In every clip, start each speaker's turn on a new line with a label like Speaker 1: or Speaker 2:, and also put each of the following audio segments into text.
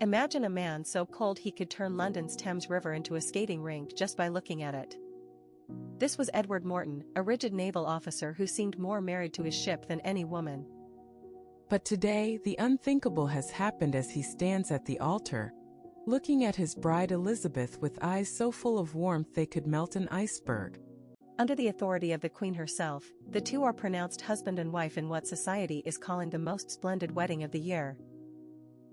Speaker 1: Imagine a man so cold he could turn London's Thames River into a skating rink just by looking at it. This was Edward Morton, a rigid naval officer who seemed more married to his ship than any woman.
Speaker 2: But today, the unthinkable has happened as he stands at the altar, looking at his bride Elizabeth with eyes so full of warmth they could melt an iceberg.
Speaker 1: Under the authority of the Queen herself, the two are pronounced husband and wife in what society is calling the most splendid wedding of the year.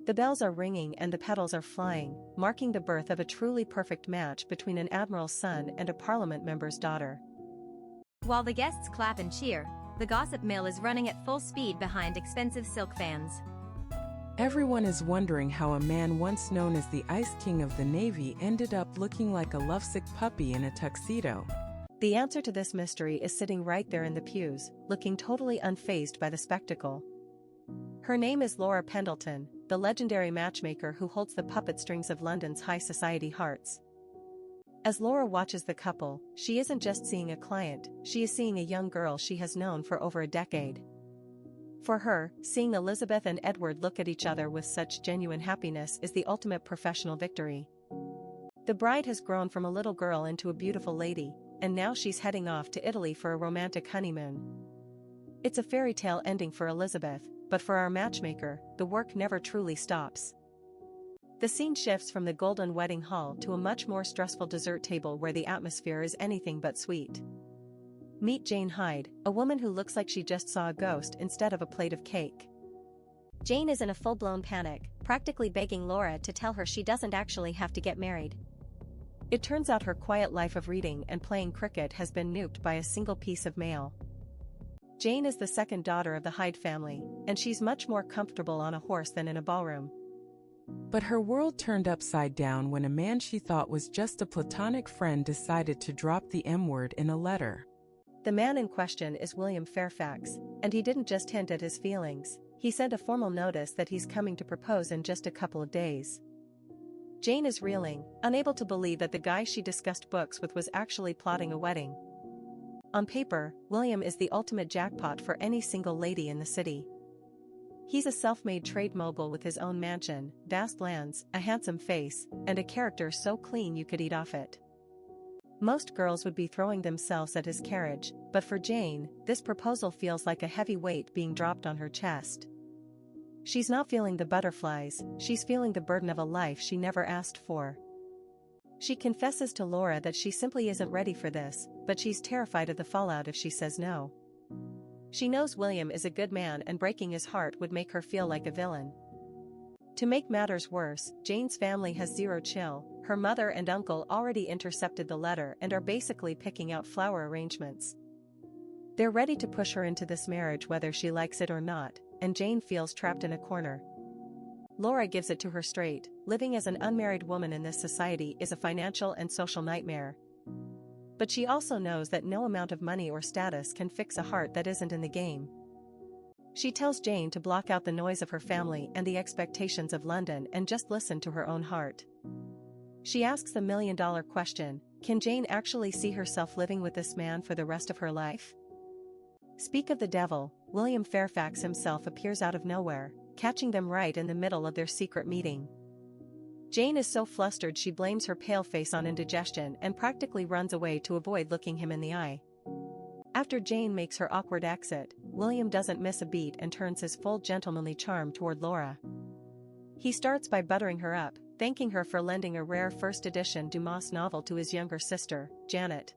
Speaker 1: The bells are ringing and the petals are flying, marking the birth of a truly perfect match between an admiral's son and a parliament member's daughter.
Speaker 3: While the guests clap and cheer, the gossip mill is running at full speed behind expensive silk fans.
Speaker 2: Everyone is wondering how a man once known as the Ice King of the Navy ended up looking like a lovesick puppy in a tuxedo.
Speaker 1: The answer to this mystery is sitting right there in the pews, looking totally unfazed by the spectacle. Her name is Laura Pendleton, the legendary matchmaker who holds the puppet strings of London's high society hearts. As Laura watches the couple, she isn't just seeing a client, she is seeing a young girl she has known for over a decade. For her, seeing Elizabeth and Edward look at each other with such genuine happiness is the ultimate professional victory. The bride has grown from a little girl into a beautiful lady, and now she's heading off to Italy for a romantic honeymoon. It's a fairy tale ending for Elizabeth, but for our matchmaker, the work never truly stops. The scene shifts from the golden wedding hall to a much more stressful dessert table where the atmosphere is anything but sweet. Meet Jane Hyde, a woman who looks like she just saw a ghost instead of a plate of cake.
Speaker 3: Jane is in a full-blown panic, practically begging Laura to tell her she doesn't actually have to get married.
Speaker 1: It turns out her quiet life of reading and playing cricket has been nuked by a single piece of mail. Jane is the second daughter of the Hyde family, and she's much more comfortable on a horse than in a ballroom.
Speaker 2: But her world turned upside down when a man she thought was just a platonic friend decided to drop the M-word in a letter.
Speaker 1: The man in question is William Fairfax, and he didn't just hint at his feelings, he sent a formal notice that he's coming to propose in just a couple of days. Jane is reeling, unable to believe that the guy she discussed books with was actually plotting a wedding. On paper, William is the ultimate jackpot for any single lady in the city. He's a self-made trade mogul with his own mansion, vast lands, a handsome face, and a character so clean you could eat off it. Most girls would be throwing themselves at his carriage, but for Jane, this proposal feels like a heavy weight being dropped on her chest. She's not feeling the butterflies, she's feeling the burden of a life she never asked for. She confesses to Laura that she simply isn't ready for this, but she's terrified of the fallout if she says no. She knows William is a good man and breaking his heart would make her feel like a villain. To make matters worse, Jane's family has zero chill. Her mother and uncle already intercepted the letter and are basically picking out flower arrangements. They're ready to push her into this marriage whether she likes it or not, and Jane feels trapped in a corner. Laura gives it to her straight, living as an unmarried woman in this society is a financial and social nightmare. But she also knows that no amount of money or status can fix a heart that isn't in the game. She tells Jane to block out the noise of her family and the expectations of London and just listen to her own heart. She asks the million-dollar question, can Jane actually see herself living with this man for the rest of her life? Speak of the devil, William Fairfax himself appears out of nowhere, catching them right in the middle of their secret meeting. Jane is so flustered she blames her pale face on indigestion and practically runs away to avoid looking him in the eye. After Jane makes her awkward exit, William doesn't miss a beat and turns his full gentlemanly charm toward Laura. He starts by buttering her up, thanking her for lending a rare first edition Dumas novel to his younger sister, Janet.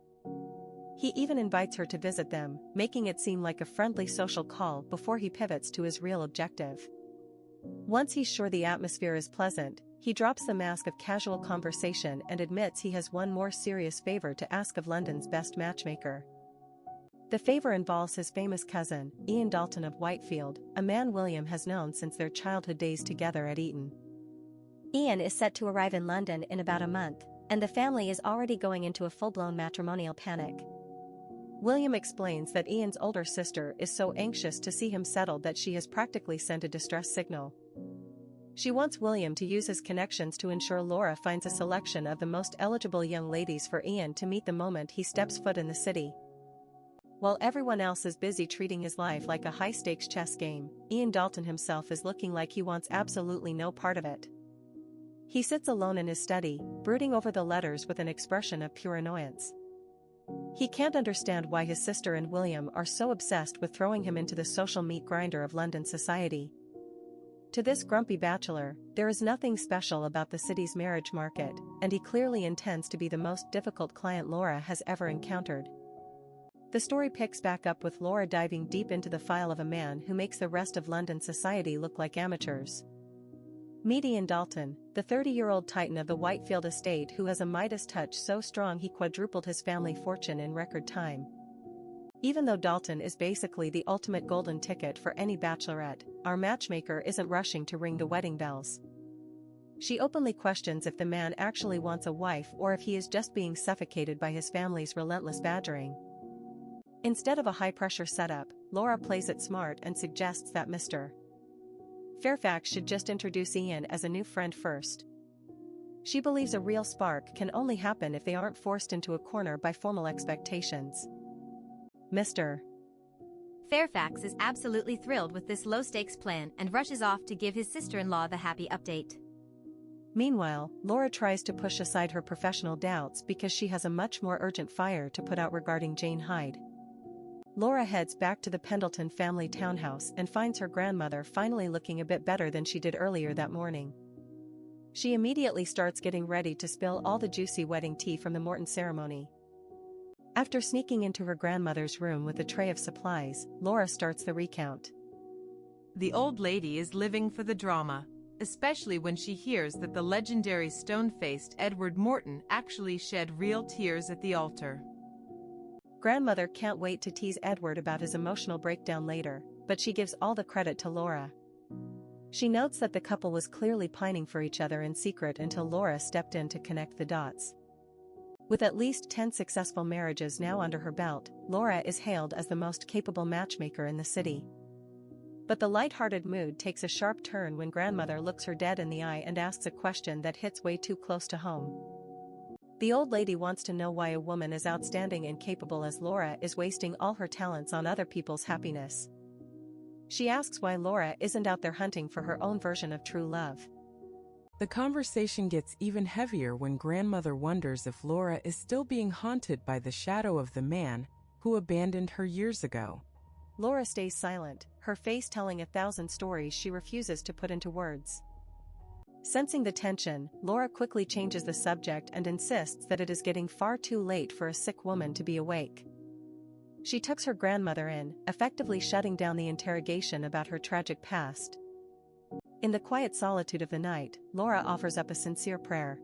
Speaker 1: He even invites her to visit them, making it seem like a friendly social call before he pivots to his real objective. Once he's sure the atmosphere is pleasant, he drops the mask of casual conversation and admits he has one more serious favor to ask of London's best matchmaker. The favor involves his famous cousin, Ian Dalton of Whitefield, a man William has known since their childhood days together at Eton.
Speaker 3: Ian is set to arrive in London in about a month, and the family is already going into a full-blown matrimonial panic.
Speaker 1: William explains that Ian's older sister is so anxious to see him settled that she has practically sent a distress signal. She wants William to use his connections to ensure Laura finds a selection of the most eligible young ladies for Ian to meet the moment he steps foot in the city. While everyone else is busy treating his life like a high-stakes chess game, Ian Dalton himself is looking like he wants absolutely no part of it. He sits alone in his study, brooding over the letters with an expression of pure annoyance. He can't understand why his sister and William are so obsessed with throwing him into the social meat grinder of London society. To this grumpy bachelor, there is nothing special about the city's marriage market, and he clearly intends to be the most difficult client Laura has ever encountered. The story picks back up with Laura diving deep into the file of a man who makes the rest of London society look like amateurs. Meet Ian Dalton, the 30-year-old titan of the Whitefield estate who has a Midas touch so strong he quadrupled his family fortune in record time. Even though Dalton is basically the ultimate golden ticket for any bachelorette, our matchmaker isn't rushing to ring the wedding bells. She openly questions if the man actually wants a wife or if he is just being suffocated by his family's relentless badgering. Instead of a high-pressure setup, Laura plays it smart and suggests that Mr. Fairfax should just introduce Ian as a new friend first. She believes a real spark can only happen if they aren't forced into a corner by formal expectations. Mr.
Speaker 4: Fairfax is absolutely thrilled with this low-stakes plan and rushes off to give his sister-in-law the happy update.
Speaker 1: Meanwhile, Laura tries to push aside her professional doubts because she has a much more urgent fire to put out regarding Jane Hyde. Laura heads back to the Pendleton family townhouse and finds her grandmother finally looking a bit better than she did earlier that morning. She immediately starts getting ready to spill all the juicy wedding tea from the Morton ceremony. After sneaking into her grandmother's room with a tray of supplies, Laura starts the recount.
Speaker 5: The old lady is living for the drama, especially when she hears that the legendary stone-faced Edward Morton actually shed real tears at the altar.
Speaker 1: Grandmother can't wait to tease Edward about his emotional breakdown later, but she gives all the credit to Laura. She notes that the couple was clearly pining for each other in secret until Laura stepped in to connect the dots. With at least 10 successful marriages now under her belt, Laura is hailed as the most capable matchmaker in the city. But the light-hearted mood takes a sharp turn when grandmother looks her dead in the eye and asks a question that hits way too close to home. The old lady wants to know why a woman as outstanding and capable as Laura is wasting all her talents on other people's happiness. She asks why Laura isn't out there hunting for her own version of true love.
Speaker 2: The conversation gets even heavier when grandmother wonders if Laura is still being haunted by the shadow of the man who abandoned her years ago.
Speaker 1: Laura stays silent, her face telling 1,000 stories she refuses to put into words. Sensing the tension, Laura quickly changes the subject and insists that it is getting far too late for a sick woman to be awake. She tucks her grandmother in, effectively shutting down the interrogation about her tragic past. In the quiet solitude of the night, Laura offers up a sincere prayer.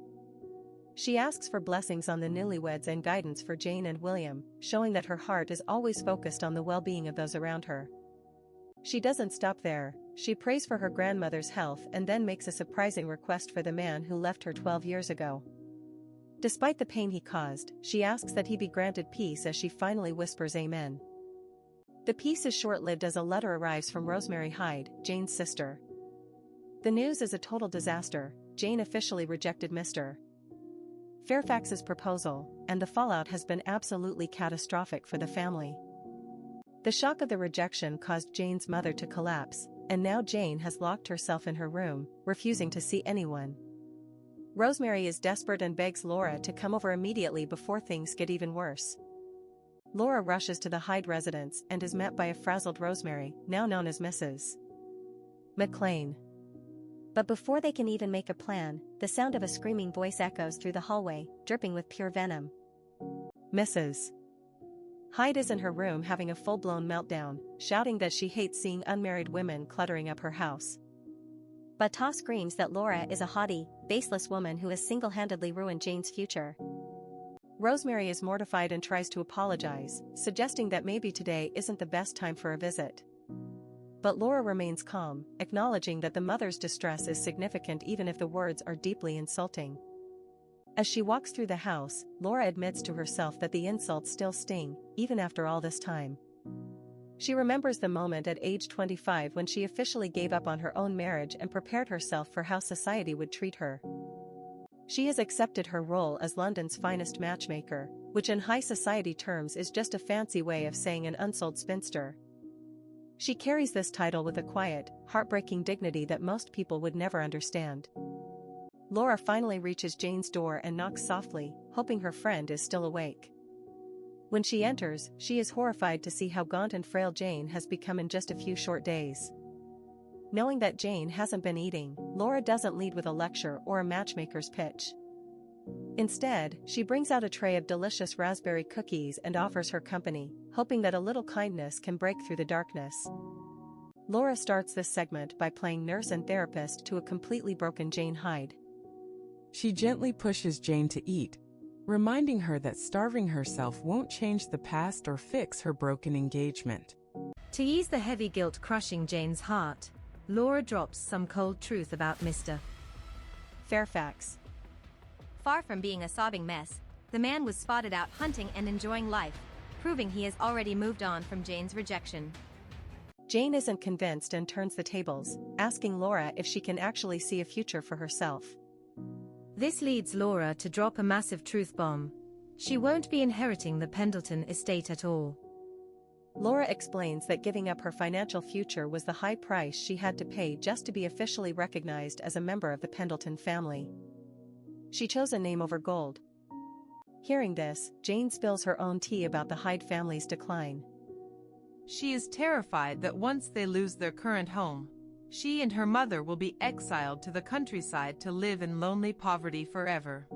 Speaker 1: She asks for blessings on the newlyweds and guidance for Jane and William, showing that her heart is always focused on the well-being of those around her. She doesn't stop there. She prays for her grandmother's health and then makes a surprising request for the man who left her 12 years ago. Despite the pain he caused, she asks that he be granted peace as she finally whispers amen. The peace is short-lived as a letter arrives from Rosemary Hyde, Jane's sister. The news is a total disaster. Jane officially rejected Mr. Fairfax's proposal, and the fallout has been absolutely catastrophic for the family. The shock of the rejection caused Jane's mother to collapse, and now Jane has locked herself in her room, refusing to see anyone. Rosemary is desperate and begs Laura to come over immediately before things get even worse. Laura rushes to the Hyde residence and is met by a frazzled Rosemary, now known as Mrs. McLean.
Speaker 3: But before they can even make a plan, the sound of a screaming voice echoes through the hallway, dripping with pure venom.
Speaker 1: Mrs. Hyde is in her room having a full-blown meltdown, shouting that she hates seeing unmarried women cluttering up her house.
Speaker 3: Bata screams that Laura is a haughty, baseless woman who has single-handedly ruined Jane's future.
Speaker 1: Rosemary is mortified and tries to apologize, suggesting that maybe today isn't the best time for a visit. But Laura remains calm, acknowledging that the mother's distress is significant even if the words are deeply insulting. As she walks through the house, Laura admits to herself that the insults still sting, even after all this time. She remembers the moment at age 25 when she officially gave up on her own marriage and prepared herself for how society would treat her. She has accepted her role as London's finest matchmaker, which in high society terms is just a fancy way of saying an unsold spinster. She carries this title with a quiet, heartbreaking dignity that most people would never understand. Laura finally reaches Jane's door and knocks softly, hoping her friend is still awake. When she enters, she is horrified to see how gaunt and frail Jane has become in just a few short days. Knowing that Jane hasn't been eating, Laura doesn't lead with a lecture or a matchmaker's pitch. Instead, she brings out a tray of delicious raspberry cookies and offers her company, hoping that a little kindness can break through the darkness. Laura starts this segment by playing nurse and therapist to a completely broken Jane Hyde.
Speaker 2: She gently pushes Jane to eat, reminding her that starving herself won't change the past or fix her broken engagement.
Speaker 4: To ease the heavy guilt crushing Jane's heart, Laura drops some cold truth about Mr.
Speaker 1: Fairfax.
Speaker 4: Far from being a sobbing mess, the man was spotted out hunting and enjoying life, proving he has already moved on from Jane's rejection.
Speaker 1: Jane isn't convinced and turns the tables, asking Laura if she can actually see a future for herself.
Speaker 4: This leads Laura to drop a massive truth bomb. She won't be inheriting the Pendleton estate at all.
Speaker 1: Laura explains that giving up her financial future was the high price she had to pay just to be officially recognized as a member of the Pendleton family. She chose a name over gold. Hearing this, Jane spills her own tea about the Hyde family's decline.
Speaker 5: She is terrified that once they lose their current home, she and her mother will be exiled to the countryside to live in lonely poverty forever.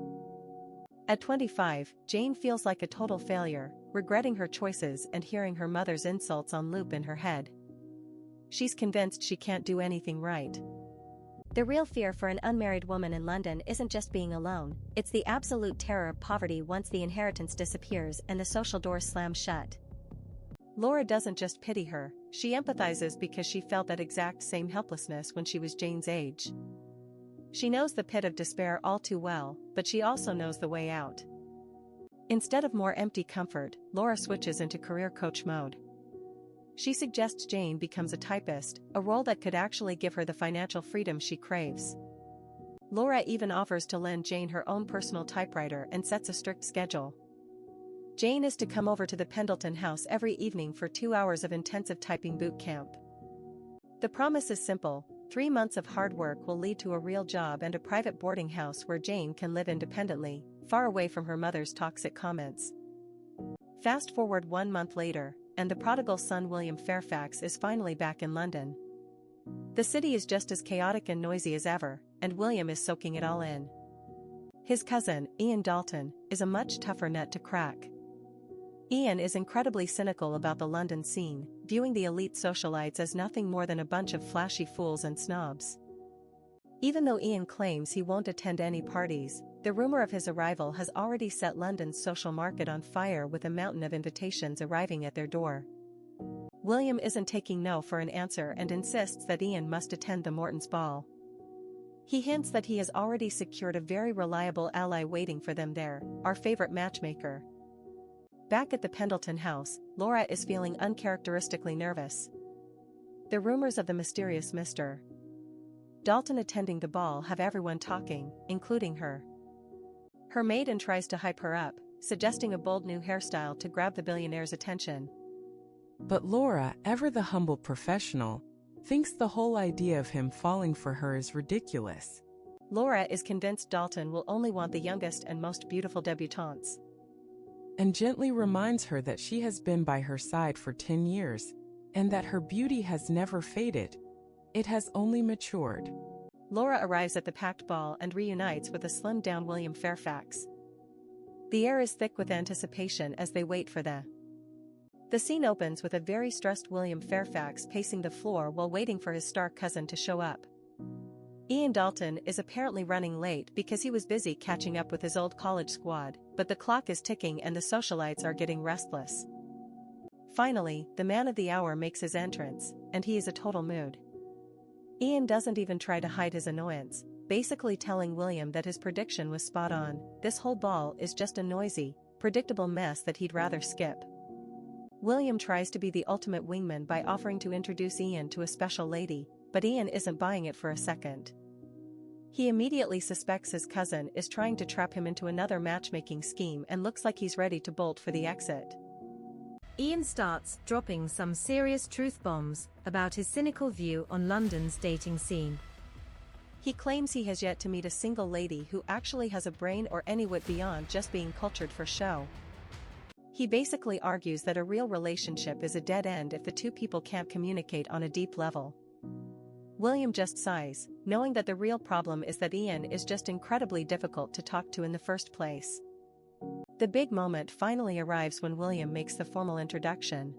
Speaker 1: At 25, Jane feels like a total failure, regretting her choices and hearing her mother's insults on loop in her head. She's convinced she can't do anything right.
Speaker 3: The real fear for an unmarried woman in London isn't just being alone, it's the absolute terror of poverty once the inheritance disappears and the social doors slam shut.
Speaker 1: Laura doesn't just pity her, she empathizes because she felt that exact same helplessness when she was Jane's age. She knows the pit of despair all too well, but she also knows the way out. Instead of more empty comfort, Laura switches into career coach mode. She suggests Jane becomes a typist, a role that could actually give her the financial freedom she craves. Laura even offers to lend Jane her own personal typewriter and sets a strict schedule. Jane is to come over to the Pendleton house every evening for 2 hours of intensive typing boot camp. The promise is simple: 3 months of hard work will lead to a real job and a private boarding house where Jane can live independently, far away from her mother's toxic comments. Fast forward 1 month later, and the prodigal son William Fairfax is finally back in London. The city is just as chaotic and noisy as ever, and William is soaking it all in. His cousin, Ian Dalton, is a much tougher nut to crack. Ian is incredibly cynical about the London scene, viewing the elite socialites as nothing more than a bunch of flashy fools and snobs. Even though Ian claims he won't attend any parties, the rumor of his arrival has already set London's social market on fire with a mountain of invitations arriving at their door. William isn't taking no for an answer and insists that Ian must attend the Mortons' ball. He hints that he has already secured a very reliable ally waiting for them there, our favorite matchmaker. Back at the Pendleton house, Laura is feeling uncharacteristically nervous. The rumors of the mysterious Mr. Dalton attending the ball have everyone talking, including her. Her maiden tries to hype her up, suggesting a bold new hairstyle to grab the billionaire's attention.
Speaker 2: But Laura, ever the humble professional, thinks the whole idea of him falling for her is ridiculous.
Speaker 1: Laura is convinced Dalton will only want the youngest and most beautiful debutantes,
Speaker 2: and gently reminds her that she has been by her side for 10 years, and that her beauty has never faded. It has only matured.
Speaker 1: Laura arrives at the packed ball and reunites with a slimmed-down William Fairfax. The air is thick with anticipation as they wait for The scene opens with a very stressed William Fairfax pacing the floor while waiting for his star cousin to show up. Ian Dalton is apparently running late because he was busy catching up with his old college squad, but the clock is ticking and the socialites are getting restless. Finally, the man of the hour makes his entrance, and he is a total mood. Ian doesn't even try to hide his annoyance, basically telling William that his prediction was spot on. This whole ball is just a noisy, predictable mess that he'd rather skip. William tries to be the ultimate wingman by offering to introduce Ian to a special lady, but Ian isn't buying it for a second. He immediately suspects his cousin is trying to trap him into another matchmaking scheme and looks like he's ready to bolt for the exit.
Speaker 4: Ian starts dropping some serious truth bombs about his cynical view on London's dating scene.
Speaker 1: He claims he has yet to meet a single lady who actually has a brain or any wit beyond just being cultured for show. He basically argues that a real relationship is a dead end if the two people can't communicate on a deep level. William just sighs, knowing that the real problem is that Ian is just incredibly difficult to talk to in the first place. The big moment finally arrives when William makes the formal introduction.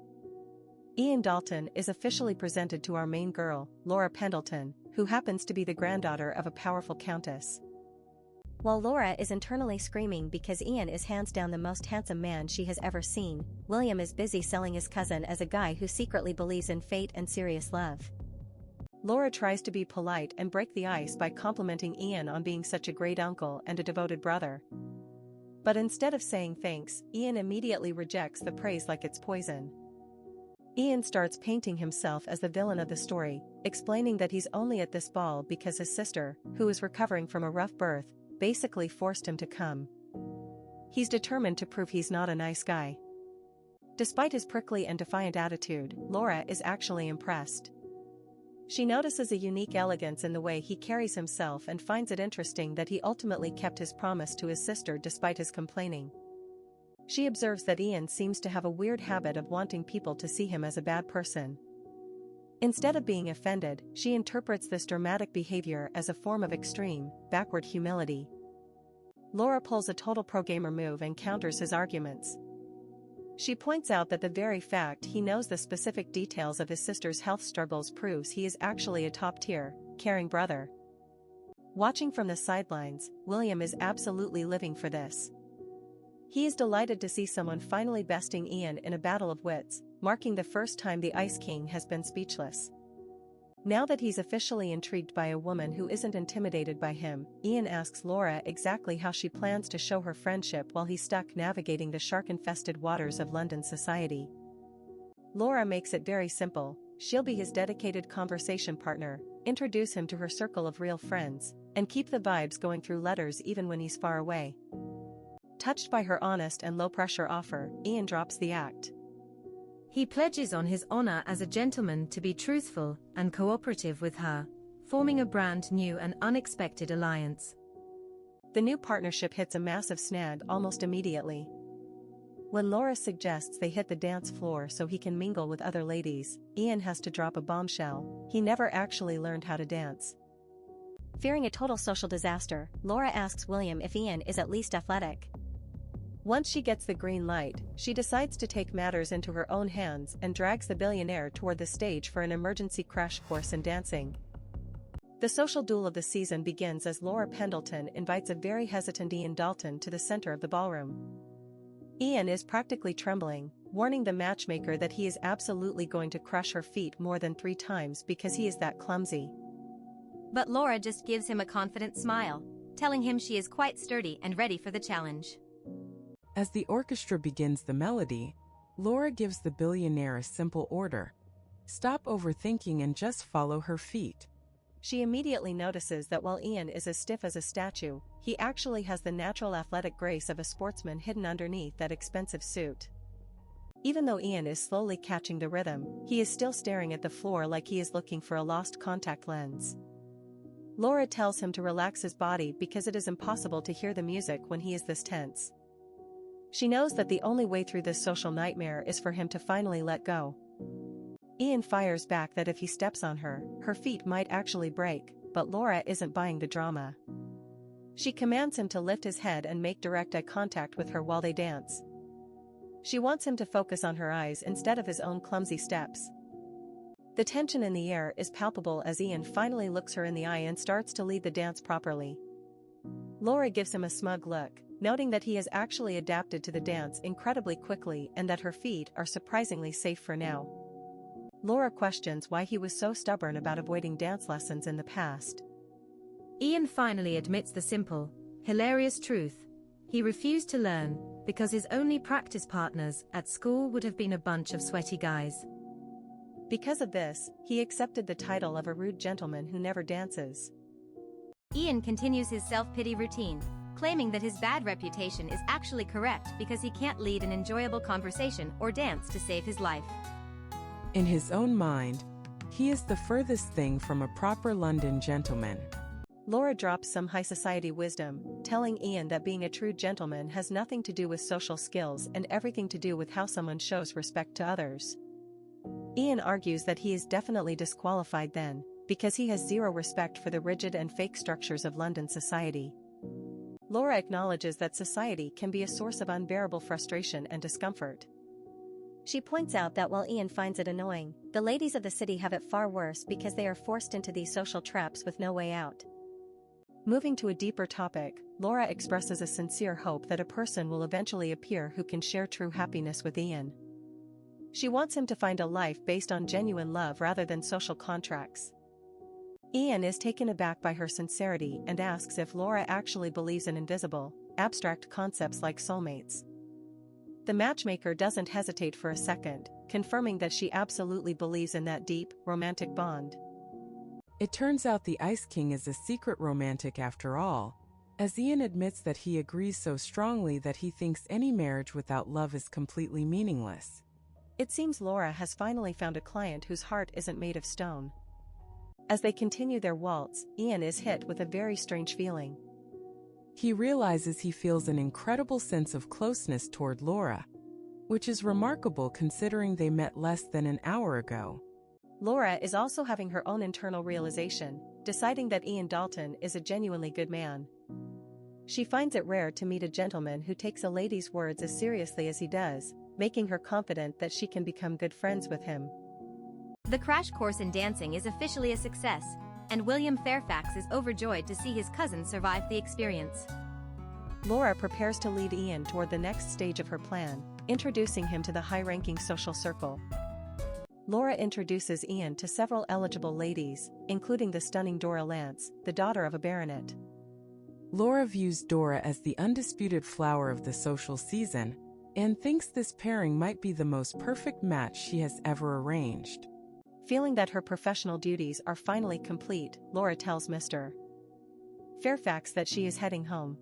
Speaker 1: Ian Dalton is officially presented to our main girl, Laura Pendleton, who happens to be the granddaughter of a powerful countess.
Speaker 3: While Laura is internally screaming because Ian is hands down the most handsome man she has ever seen, William is busy selling his cousin as a guy who secretly believes in fate and serious love. Laura tries to be polite and break the ice by complimenting Ian on being such a great uncle and a devoted brother. But instead of saying thanks, Ian immediately rejects the praise like it's poison. Ian starts painting himself as the villain of the story, explaining that he's only at this ball because his sister, who is recovering from a rough birth, basically forced him to come. He's determined to prove he's not a nice guy. Despite his prickly and defiant attitude, Laura is actually impressed. She notices a unique elegance in the way he carries himself and finds it interesting that he ultimately kept his promise to his sister despite his complaining. She observes that Ian seems to have a weird habit of wanting people to see him as a bad person. Instead of being offended, she interprets this dramatic behavior as a form of extreme, backward humility. Laura pulls a total pro-gamer move and counters his arguments. She points out that the very fact he knows the specific details of his sister's health struggles proves he is actually a top-tier, caring brother. Watching from the sidelines, William is absolutely living for this. He is delighted to see someone finally besting Ian in a battle of wits, marking the first time the Ice King has been speechless. Now that he's officially intrigued by a woman who isn't intimidated by him, Ian asks Laura exactly how she plans to show her friendship while he's stuck navigating the shark-infested waters of London society. Laura makes it very simple. She'll be his dedicated conversation partner, introduce him to her circle of real friends, and keep the vibes going through letters even when he's far away. Touched by her honest and low-pressure offer, Ian drops the act.
Speaker 4: He pledges on his honor as a gentleman to be truthful and cooperative with her, forming a brand new and unexpected alliance.
Speaker 1: The new partnership hits a massive snag almost immediately. When Laura suggests they hit the dance floor so he can mingle with other ladies, Ian has to drop a bombshell. He never actually learned how to dance.
Speaker 3: Fearing a total social disaster, Laura asks William if Ian is at least athletic.
Speaker 1: Once she gets the green light, she decides to take matters into her own hands and drags the billionaire toward the stage for an emergency crash course in dancing. The social duel of the season begins as Laura Pendleton invites a very hesitant Ian Dalton to the center of the ballroom. Ian is practically trembling, warning the matchmaker that he is absolutely going to crush her feet more than 3 times because he is that clumsy.
Speaker 4: But Laura just gives him a confident smile, telling him she is quite sturdy and ready for the challenge.
Speaker 2: As the orchestra begins the melody, Laura gives the billionaire a simple order. Stop overthinking and just follow her feet.
Speaker 1: She immediately notices that while Ian is as stiff as a statue, he actually has the natural athletic grace of a sportsman hidden underneath that expensive suit. Even though Ian is slowly catching the rhythm, he is still staring at the floor like he is looking for a lost contact lens. Laura tells him to relax his body because it is impossible to hear the music when he is this tense. She knows that the only way through this social nightmare is for him to finally let go. Ian fires back that if he steps on her, her feet might actually break, but Laura isn't buying the drama. She commands him to lift his head and make direct eye contact with her while they dance. She wants him to focus on her eyes instead of his own clumsy steps. The tension in the air is palpable as Ian finally looks her in the eye and starts to lead the dance properly. Laura gives him a smug look, noting that he has actually adapted to the dance incredibly quickly and that her feet are surprisingly safe for now. Laura questions why he was so stubborn about avoiding dance lessons in the past.
Speaker 4: Ian finally admits the simple, hilarious truth. He refused to learn because his only practice partners at school would have been a bunch of sweaty guys.
Speaker 1: Because of this, he accepted the title of a rude gentleman who never dances.
Speaker 4: Ian continues his self-pity routine, claiming that his bad reputation is actually correct because he can't lead an enjoyable conversation or dance to save his life.
Speaker 2: In his own mind, he is the furthest thing from a proper London gentleman.
Speaker 1: Laura drops some high society wisdom, telling Ian that being a true gentleman has nothing to do with social skills and everything to do with how someone shows respect to others. Ian argues that he is definitely disqualified then, because he has zero respect for the rigid and fake structures of London society. Laura acknowledges that society can be a source of unbearable frustration and discomfort.
Speaker 3: She points out that while Ian finds it annoying, the ladies of the city have it far worse because they are forced into these social traps with no way out.
Speaker 1: Moving to a deeper topic, Laura expresses a sincere hope that a person will eventually appear who can share true happiness with Ian. She wants him to find a life based on genuine love rather than social contracts. Ian is taken aback by her sincerity and asks if Laura actually believes in invisible, abstract concepts like soulmates. The matchmaker doesn't hesitate for a second, confirming that she absolutely believes in that deep, romantic bond.
Speaker 2: It turns out the Ice King is a secret romantic after all, as Ian admits that he agrees so strongly that he thinks any marriage without love is completely meaningless.
Speaker 1: It seems Laura has finally found a client whose heart isn't made of stone. As they continue their waltz, Ian is hit with a very strange feeling.
Speaker 2: He realizes he feels an incredible sense of closeness toward Laura, which is remarkable considering they met less than an hour ago.
Speaker 1: Laura is also having her own internal realization, deciding that Ian Dalton is a genuinely good man. She finds it rare to meet a gentleman who takes a lady's words as seriously as he does, making her confident that she can become good friends with him.
Speaker 4: The crash course in dancing is officially a success, and William Fairfax is overjoyed to see his cousin survive the experience.
Speaker 1: Laura prepares to lead Ian toward the next stage of her plan, introducing him to the high-ranking social circle. Laura introduces Ian to several eligible ladies, including the stunning Dora Lance, the daughter of a baronet.
Speaker 2: Laura views Dora as the undisputed flower of the social season, and thinks this pairing might be the most perfect match she has ever arranged.
Speaker 1: Feeling that her professional duties are finally complete, Laura tells Mr. Fairfax that she is heading home.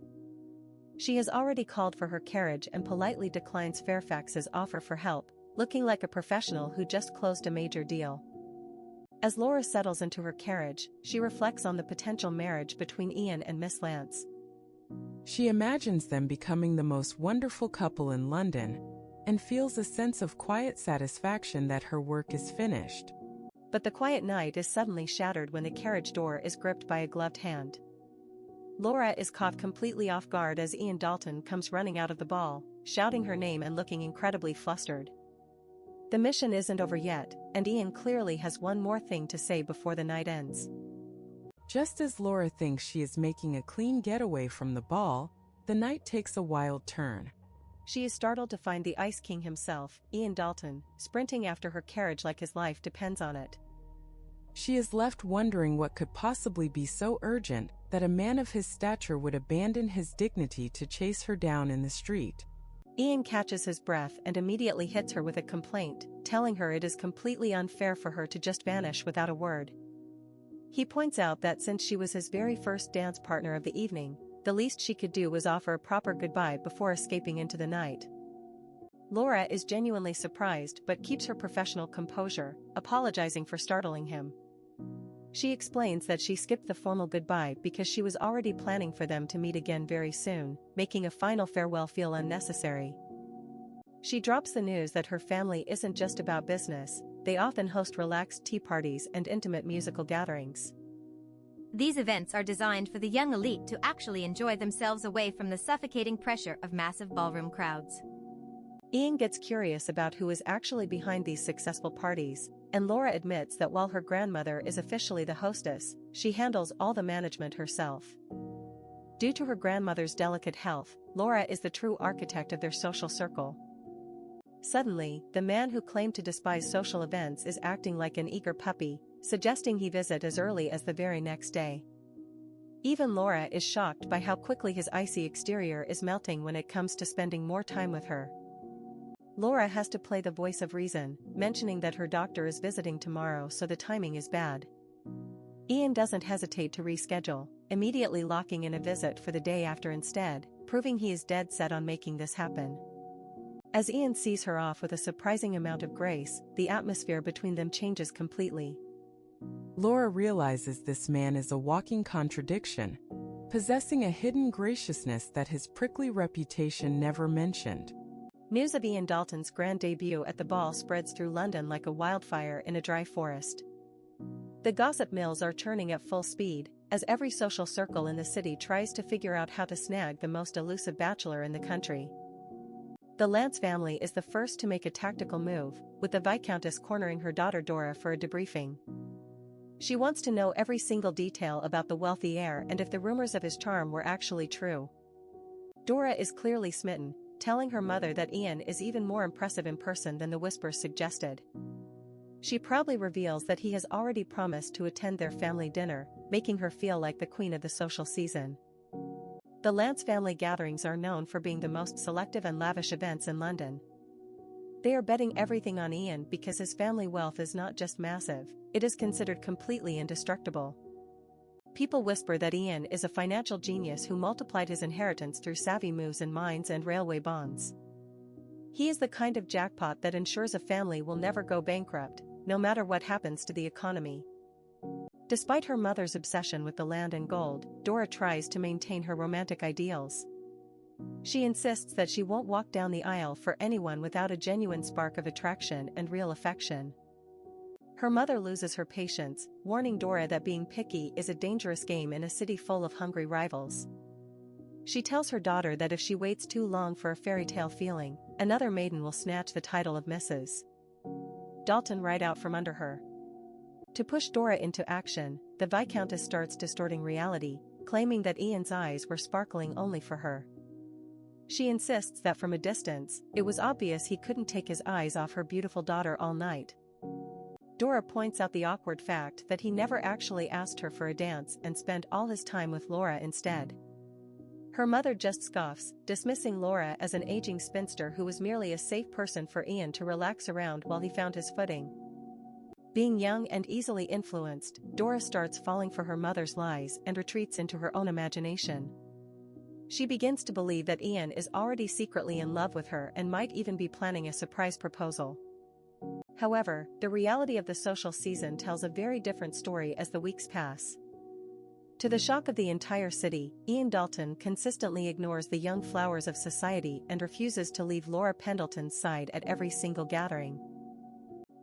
Speaker 1: She has already called for her carriage and politely declines Fairfax's offer for help, looking like a professional who just closed a major deal. As Laura settles into her carriage, she reflects on the potential marriage between Ian and Miss Lance.
Speaker 2: She imagines them becoming the most wonderful couple in London, and feels a sense of quiet satisfaction that her work is finished.
Speaker 1: But the quiet night is suddenly shattered when the carriage door is gripped by a gloved hand. Laura is caught completely off guard as Ian Dalton comes running out of the ball, shouting her name and looking incredibly flustered. The mission isn't over yet, and Ian clearly has one more thing to say before the night ends.
Speaker 2: Just as Laura thinks she is making a clean getaway from the ball, the night takes a wild turn.
Speaker 1: She is startled to find the Ice King himself, Ian Dalton, sprinting after her carriage like his life depends on it.
Speaker 2: She is left wondering what could possibly be so urgent that a man of his stature would abandon his dignity to chase her down in the street.
Speaker 1: Ian catches his breath and immediately hits her with a complaint, telling her it is completely unfair for her to just vanish without a word. He points out that since she was his very first dance partner of the evening, the least she could do was offer a proper goodbye before escaping into the night. Laura is genuinely surprised but keeps her professional composure, apologizing for startling him. She explains that she skipped the formal goodbye because she was already planning for them to meet again very soon, making a final farewell feel unnecessary. She drops the news that her family isn't just about business, they often host relaxed tea parties and intimate musical gatherings.
Speaker 4: These events are designed for the young elite to actually enjoy themselves away from the suffocating pressure of massive ballroom crowds.
Speaker 1: Ian gets curious about who is actually behind these successful parties, and Laura admits that while her grandmother is officially the hostess, she handles all the management herself. Due to her grandmother's delicate health, Laura is the true architect of their social circle. Suddenly, the man who claimed to despise social events is acting like an eager puppy, suggesting he visit as early as the very next day. Even Laura is shocked by how quickly his icy exterior is melting when it comes to spending more time with her. Laura has to play the voice of reason, mentioning that her doctor is visiting tomorrow so the timing is bad. Ian doesn't hesitate to reschedule, immediately locking in a visit for the day after instead, proving he is dead set on making this happen. As Ian sees her off with a surprising amount of grace, the atmosphere between them changes completely.
Speaker 2: Laura realizes this man is a walking contradiction, possessing a hidden graciousness that his prickly reputation never mentioned.
Speaker 1: News of Ian Dalton's grand debut at the ball spreads through London like a wildfire in a dry forest. The gossip mills are churning at full speed, as every social circle in the city tries to figure out how to snag the most elusive bachelor in the country. The Lance family is the first to make a tactical move, with the Viscountess cornering her daughter Dora for a debriefing. She wants to know every single detail about the wealthy heir and if the rumors of his charm were actually true. Dora is clearly smitten, telling her mother that Ian is even more impressive in person than the whispers suggested. She proudly reveals that he has already promised to attend their family dinner, making her feel like the queen of the social season. The Lance family gatherings are known for being the most selective and lavish events in London. They are betting everything on Ian because his family wealth is not just massive, it is considered completely indestructible. People whisper that Ian is a financial genius who multiplied his inheritance through savvy moves in mines and railway bonds. He is the kind of jackpot that ensures a family will never go bankrupt, no matter what happens to the economy. Despite her mother's obsession with the land and gold, Dora tries to maintain her romantic ideals. She insists that she won't walk down the aisle for anyone without a genuine spark of attraction and real affection. Her mother loses her patience, warning Dora that being picky is a dangerous game in a city full of hungry rivals. She tells her daughter that if she waits too long for a fairy tale feeling, another maiden will snatch the title of Mrs. Dalton right out from under her. To push Dora into action, the Viscountess starts distorting reality, claiming that Ian's eyes were sparkling only for her. She insists that from a distance, it was obvious he couldn't take his eyes off her beautiful daughter all night. Dora points out the awkward fact that he never actually asked her for a dance and spent all his time with Laura instead. Her mother just scoffs, dismissing Laura as an aging spinster who was merely a safe person for Ian to relax around while he found his footing. Being young and easily influenced, Dora starts falling for her mother's lies and retreats into her own imagination. She begins to believe that Ian is already secretly in love with her and might even be planning a surprise proposal. However, the reality of the social season tells a very different story as the weeks pass. To the shock of the entire city, Ian Dalton consistently ignores the young flowers of society and refuses to leave Laura Pendleton's side at every single gathering.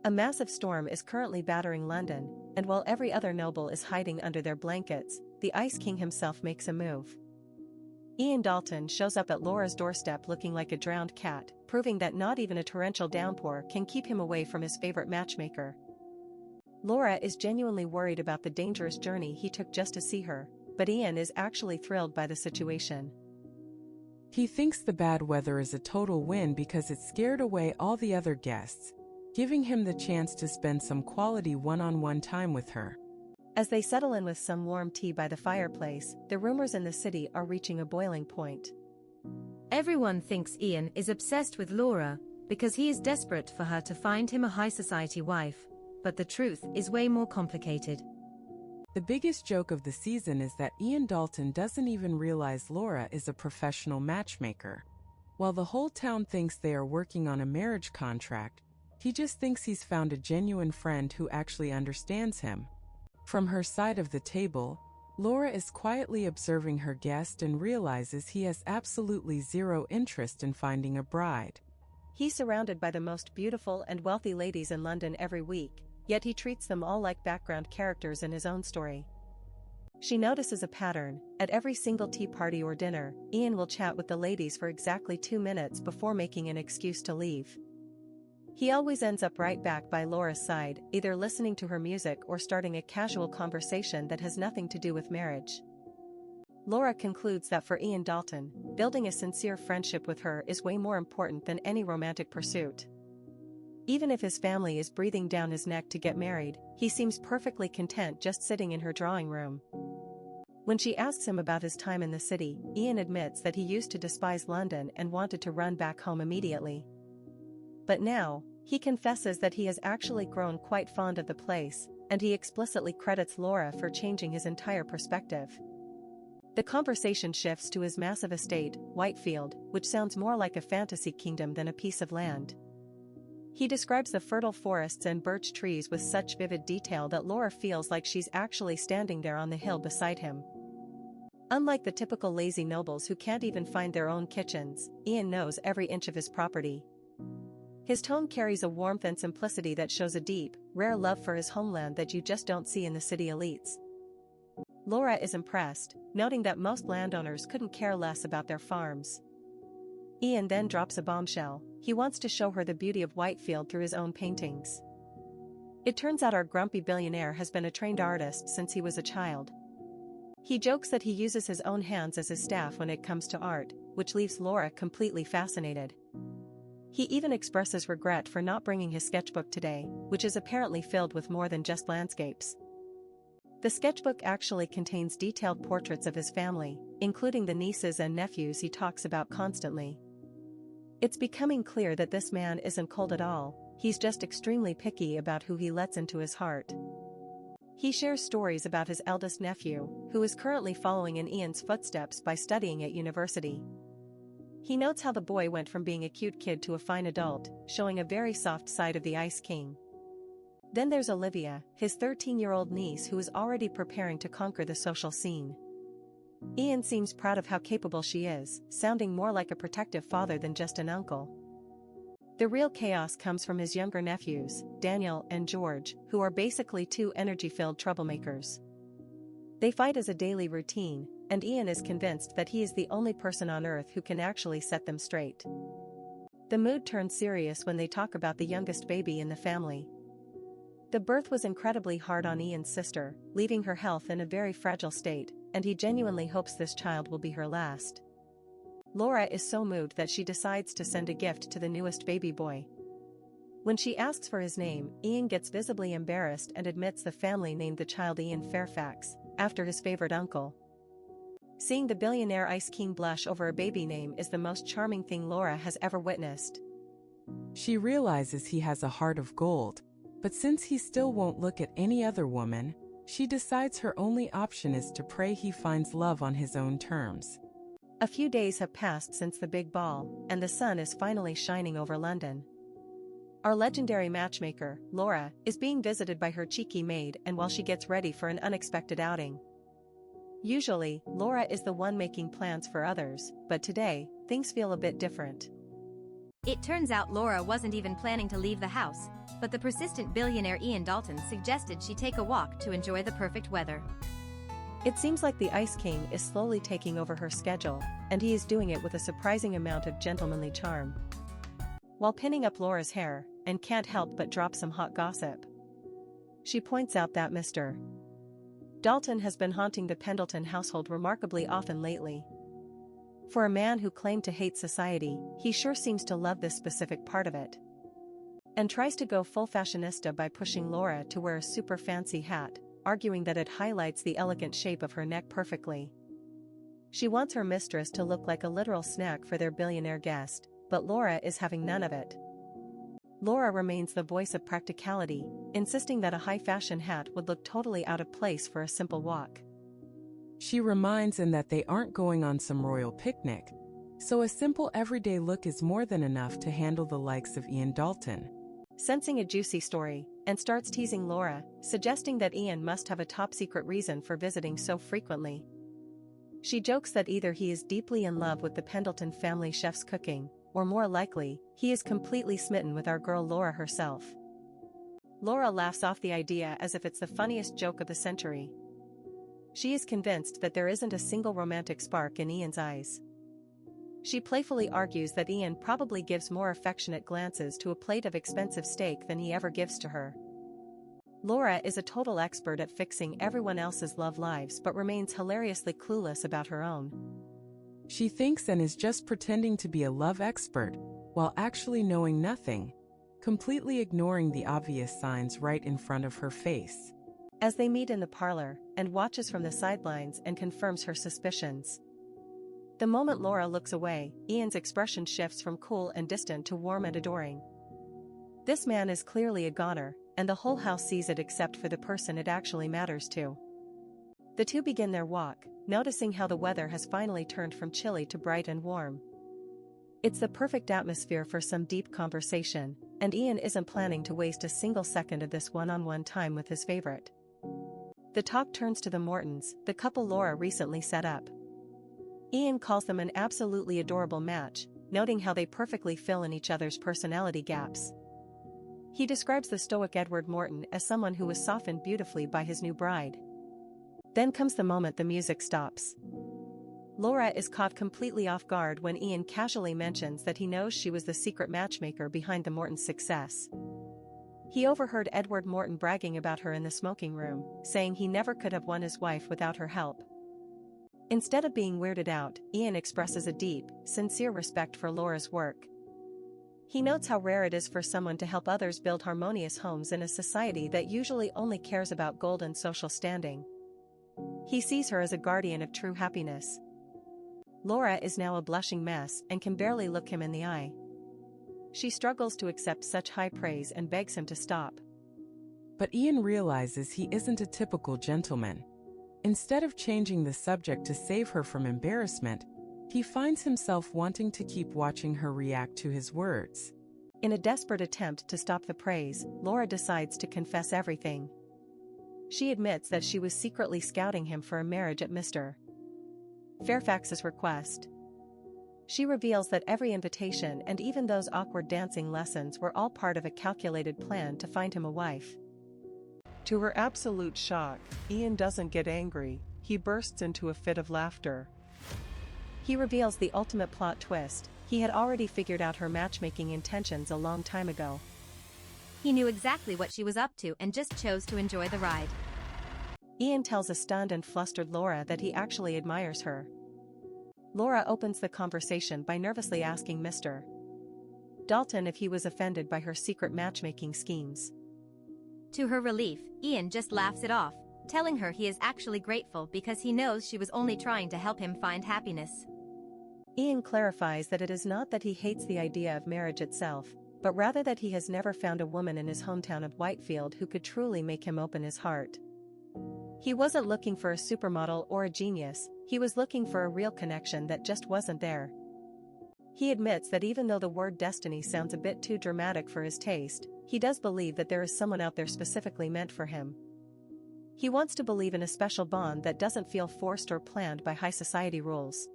Speaker 1: A massive storm is currently battering London, and while every other noble is hiding under their blankets, the Ice King himself makes a move. Ian Dalton shows up at Laura's doorstep looking like a drowned cat, proving that not even a torrential downpour can keep him away from his favorite matchmaker. Laura is genuinely worried about the dangerous journey he took just to see her, but Ian is actually thrilled by the situation.
Speaker 2: He thinks the bad weather is a total win because it scared away all the other guests, giving him the chance to spend some quality one-on-one time with her.
Speaker 1: As they settle in with some warm tea by the fireplace, the rumors in the city are reaching a boiling point.
Speaker 4: Everyone thinks Ian is obsessed with Laura because he is desperate for her to find him a high society wife, but the truth is way more complicated.
Speaker 2: The biggest joke of the season is that Ian Dalton doesn't even realize Laura is a professional matchmaker. While the whole town thinks they are working on a marriage contract, he just thinks he's found a genuine friend who actually understands him. From her side of the table, Laura is quietly observing her guest and realizes he has absolutely zero interest in finding a bride.
Speaker 1: He's surrounded by the most beautiful and wealthy ladies in London every week, yet he treats them all like background characters in his own story. She notices a pattern. At every single tea party or dinner, Ian will chat with the ladies for exactly 2 minutes before making an excuse to leave. He always ends up right back by Laura's side, either listening to her music or starting a casual conversation that has nothing to do with marriage. Laura concludes that for Ian Dalton, building a sincere friendship with her is way more important than any romantic pursuit. Even if his family is breathing down his neck to get married, he seems perfectly content just sitting in her drawing room. When she asks him about his time in the city, Ian admits that he used to despise London and wanted to run back home immediately. But now, he confesses that he has actually grown quite fond of the place, and he explicitly credits Laura for changing his entire perspective. The conversation shifts to his massive estate, Whitefield, which sounds more like a fantasy kingdom than a piece of land. He describes the fertile forests and birch trees with such vivid detail that Laura feels like she's actually standing there on the hill beside him. Unlike the typical lazy nobles who can't even find their own kitchens, Ian knows every inch of his property. His tone carries a warmth and simplicity that shows a deep, rare love for his homeland that you just don't see in the city elites. Laura is impressed, noting that most landowners couldn't care less about their farms. Ian then drops a bombshell. He wants to show her the beauty of Whitefield through his own paintings. It turns out our grumpy billionaire has been a trained artist since he was a child. He jokes that he uses his own hands as his staff when it comes to art, which leaves Laura completely fascinated. He even expresses regret for not bringing his sketchbook today, which is apparently filled with more than just landscapes. The sketchbook actually contains detailed portraits of his family, including the nieces and nephews he talks about constantly. It's becoming clear that this man isn't cold at all, he's just extremely picky about who he lets into his heart. He shares stories about his eldest nephew, who is currently following in Ian's footsteps by studying at university. He notes how the boy went from being a cute kid to a fine adult, showing a very soft side of the Ice King. Then there's Olivia, his 13-year-old niece who is already preparing to conquer the social scene. Ian seems proud of how capable she is, sounding more like a protective father than just an uncle. The real chaos comes from his younger nephews, Daniel and George, who are basically two energy-filled troublemakers. They fight as a daily routine, and Ian is convinced that he is the only person on Earth who can actually set them straight. The mood turns serious when they talk about the youngest baby in the family. The birth was incredibly hard on Ian's sister, leaving her health in a very fragile state, and he genuinely hopes this child will be her last. Laura is so moved that she decides to send a gift to the newest baby boy. When she asks for his name, Ian gets visibly embarrassed and admits the family named the child Ian Fairfax, after his favorite uncle. Seeing the billionaire Ice King blush over a baby name is the most charming thing Laura has ever witnessed.
Speaker 2: She realizes he has a heart of gold, but since he still won't look at any other woman, she decides her only option is to pray he finds love on his own terms.
Speaker 1: A few days have passed since the big ball, and the sun is finally shining over London. Our legendary matchmaker, Laura, is being visited by her cheeky maid and while she gets ready for an unexpected outing. Usually, Laura is the one making plans for others, but today, things feel a bit different.
Speaker 3: It turns out Laura wasn't even planning to leave the house, but the persistent billionaire Ian Dalton suggested she take a walk to enjoy the perfect weather.
Speaker 1: It seems like the Ice King is slowly taking over her schedule, and he is doing it with a surprising amount of gentlemanly charm. While pinning up Laura's hair, and can't help but drop some hot gossip. She points out that Mr. Dalton has been haunting the Pendleton household remarkably often lately. For a man who claimed to hate society, he sure seems to love this specific part of it. And tries to go full fashionista by pushing Laura to wear a super fancy hat, arguing that it highlights the elegant shape of her neck perfectly. She wants her mistress to look like a literal snack for their billionaire guest, but Laura is having none of it. Laura remains the voice of practicality, insisting that a high-fashion hat would look totally out of place for a simple walk.
Speaker 2: She reminds him that they aren't going on some royal picnic, so a simple everyday look is more than enough to handle the likes of Ian Dalton.
Speaker 1: Sensing a juicy story, and starts teasing Laura, suggesting that Ian must have a top-secret reason for visiting so frequently. She jokes that either he is deeply in love with the Pendleton family chef's cooking, or more likely, he is completely smitten with our girl Laura herself. Laura laughs off the idea as if it's the funniest joke of the century. She is convinced that there isn't a single romantic spark in Ian's eyes. She playfully argues that Ian probably gives more affectionate glances to a plate of expensive steak than he ever gives to her. Laura is a total expert at fixing everyone else's love lives but remains hilariously clueless about her own.
Speaker 2: She thinks and is just pretending to be a love expert, while actually knowing nothing, completely ignoring the obvious signs right in front of her face.
Speaker 1: As they meet in the parlor, and watches from the sidelines and confirms her suspicions. The moment Laura looks away, Ian's expression shifts from cool and distant to warm and adoring. This man is clearly a goner, and the whole house sees it except for the person it actually matters to. The two begin their walk, noticing how the weather has finally turned from chilly to bright and warm. It's the perfect atmosphere for some deep conversation, and Ian isn't planning to waste a single second of this one-on-one time with his favorite. The talk turns to the Mortons, the couple Laura recently set up. Ian calls them an absolutely adorable match, noting how they perfectly fill in each other's personality gaps. He describes the stoic Edward Morton as someone who was softened beautifully by his new bride. Then comes the moment the music stops. Laura is caught completely off guard when Ian casually mentions that he knows she was the secret matchmaker behind the Mortons' success. He overheard Edward Morton bragging about her in the smoking room, saying he never could have won his wife without her help. Instead of being weirded out, Ian expresses a deep, sincere respect for Laura's work. He notes how rare it is for someone to help others build harmonious homes in a society that usually only cares about gold and social standing. He sees her as a guardian of true happiness. Laura is now a blushing mess and can barely look him in the eye. She struggles to accept such high praise and begs him to stop.
Speaker 2: But Ian realizes he isn't a typical gentleman. Instead of changing the subject to save her from embarrassment, he finds himself wanting to keep watching her react to his words.
Speaker 1: In a desperate attempt to stop the praise, Laura decides to confess everything. She admits that she was secretly scouting him for a marriage at Mr. Fairfax's request. She reveals that every invitation and even those awkward dancing lessons were all part of a calculated plan to find him a wife.
Speaker 6: To her absolute shock, Ian doesn't get angry, he bursts into a fit of laughter.
Speaker 1: He reveals the ultimate plot twist: he had already figured out her matchmaking intentions a long time ago.
Speaker 3: He knew exactly what she was up to and just chose to enjoy the ride.
Speaker 1: Ian tells a stunned and flustered Laura that he actually admires her. Laura opens the conversation by nervously asking Mr. Dalton if he was offended by her secret matchmaking schemes.
Speaker 3: To her relief, Ian just laughs it off, telling her he is actually grateful because he knows she was only trying to help him find happiness.
Speaker 1: Ian clarifies that it is not that he hates the idea of marriage itself, but rather that he has never found a woman in his hometown of Whitefield who could truly make him open his heart. He wasn't looking for a supermodel or a genius, he was looking for a real connection that just wasn't there. He admits that even though the word destiny sounds a bit too dramatic for his taste, he does believe that there is someone out there specifically meant for him. He wants to believe in a special bond that doesn't feel forced or planned by high society rules.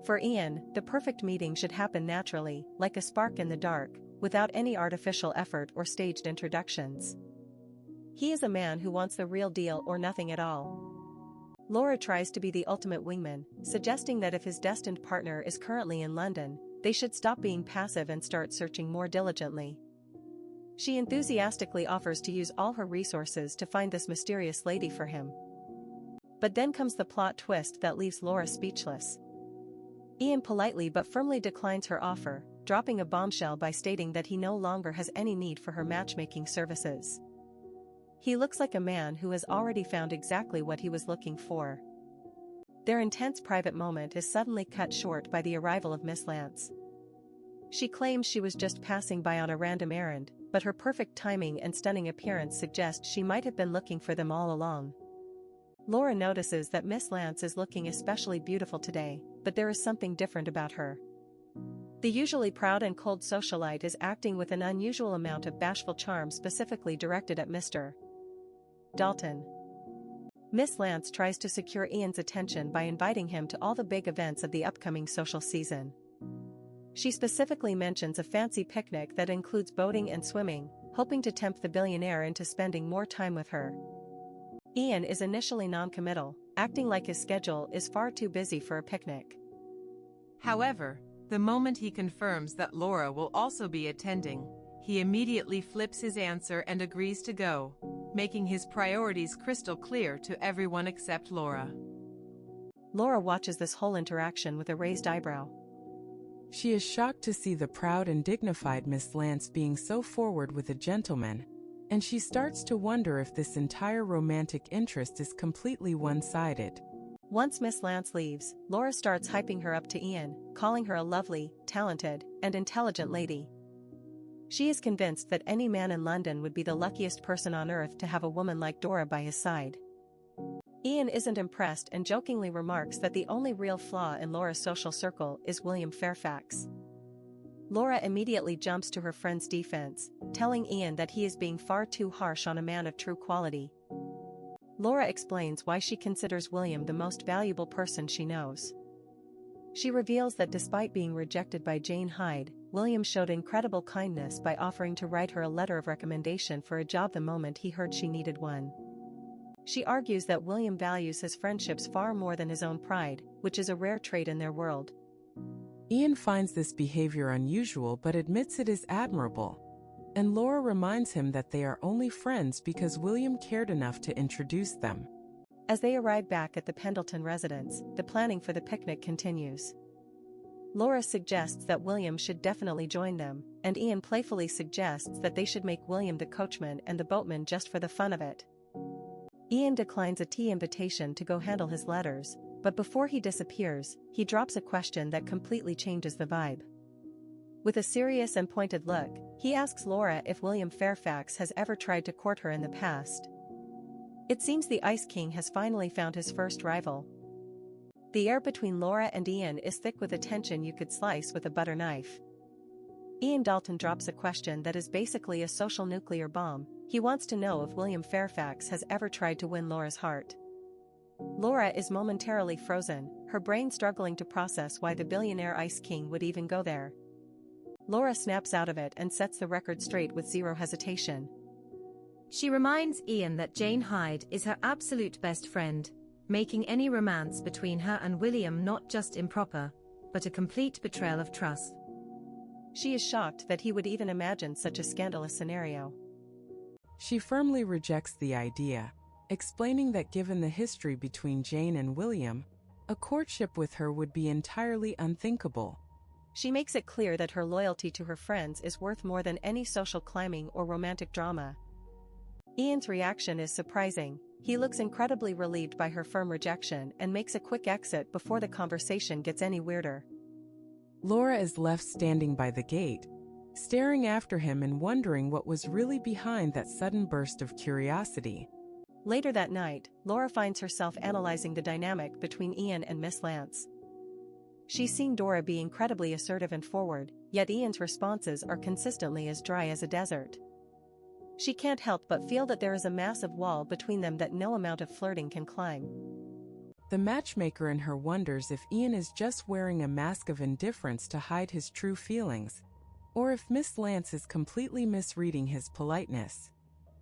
Speaker 1: For Ian, the perfect meeting should happen naturally, like a spark in the dark, without any artificial effort or staged introductions. He is a man who wants the real deal or nothing at all. Laura tries to be the ultimate wingman, suggesting that if his destined partner is currently in London, they should stop being passive and start searching more diligently. She enthusiastically offers to use all her resources to find this mysterious lady for him. But then comes the plot twist that leaves Laura speechless. Ian politely but firmly declines her offer, dropping a bombshell by stating that he no longer has any need for her matchmaking services. He looks like a man who has already found exactly what he was looking for. Their intense private moment is suddenly cut short by the arrival of Miss Lance. She claims she was just passing by on a random errand, but her perfect timing and stunning appearance suggest she might have been looking for them all along. Laura notices that Miss Lance is looking especially beautiful today, but there is something different about her. The usually proud and cold socialite is acting with an unusual amount of bashful charm specifically directed at Mr. Dalton. Miss Lance tries to secure Ian's attention by inviting him to all the big events of the upcoming social season. She specifically mentions a fancy picnic that includes boating and swimming, hoping to tempt the billionaire into spending more time with her. Ian is initially non-committal, acting like his schedule is far too busy for a picnic.
Speaker 5: However, the moment he confirms that Laura will also be attending, he immediately flips his answer and agrees to go, making his priorities crystal clear to everyone except Laura.
Speaker 1: Laura watches this whole interaction with a raised eyebrow.
Speaker 2: She is shocked to see the proud and dignified Miss Lance being so forward with a gentleman, and she starts to wonder if this entire romantic interest is completely one-sided.
Speaker 1: Once Miss Lance leaves, Laura starts hyping her up to Ian, calling her a lovely, talented, and intelligent lady. She is convinced that any man in London would be the luckiest person on earth to have a woman like Dora by his side. Ian isn't impressed and jokingly remarks that the only real flaw in Laura's social circle is William Fairfax. Laura immediately jumps to her friend's defense, telling Ian that he is being far too harsh on a man of true quality. Laura explains why she considers William the most valuable person she knows. She reveals that despite being rejected by Jane Hyde, William showed incredible kindness by offering to write her a letter of recommendation for a job the moment he heard she needed one. She argues that William values his friendships far more than his own pride, which is a rare trait in their world.
Speaker 2: Ian finds this behavior unusual but admits it is admirable. And Laura reminds him that they are only friends because William cared enough to introduce them.
Speaker 1: As they arrive back at the Pendleton residence, the planning for the picnic continues. Laura suggests that William should definitely join them, and Ian playfully suggests that they should make William the coachman and the boatman just for the fun of it. Ian declines a tea invitation to go handle his letters, but before he disappears, he drops a question that completely changes the vibe. With a serious and pointed look, he asks Laura if William Fairfax has ever tried to court her in the past. It seems the Ice King has finally found his first rival. The air between Laura and Ian is thick with a tension you could slice with a butter knife. Ian Dalton drops a question that is basically a social nuclear bomb. He wants to know if William Fairfax has ever tried to win Laura's heart. Laura is momentarily frozen, her brain struggling to process why the billionaire Ice King would even go there. Laura snaps out of it and sets the record straight with zero hesitation.
Speaker 4: She reminds Ian that Jane Hyde is her absolute best friend, making any romance between her and William not just improper, but a complete betrayal of trust.
Speaker 1: She is shocked that he would even imagine such a scandalous scenario.
Speaker 2: She firmly rejects the idea, explaining that given the history between Jane and William, a courtship with her would be entirely unthinkable.
Speaker 1: She makes it clear that her loyalty to her friends is worth more than any social climbing or romantic drama. Ian's reaction is surprising. He looks incredibly relieved by her firm rejection and makes a quick exit before the conversation gets any weirder.
Speaker 2: Laura is left standing by the gate, staring after him and wondering what was really behind that sudden burst of curiosity.
Speaker 1: Later that night, Laura finds herself analyzing the dynamic between Ian and Miss Lance. She's seen Dora be incredibly assertive and forward, yet Ian's responses are consistently as dry as a desert. She can't help but feel that there is a massive wall between them that no amount of flirting can climb.
Speaker 2: The matchmaker in her wonders if Ian is just wearing a mask of indifference to hide his true feelings, or if Miss Lance is completely misreading his politeness.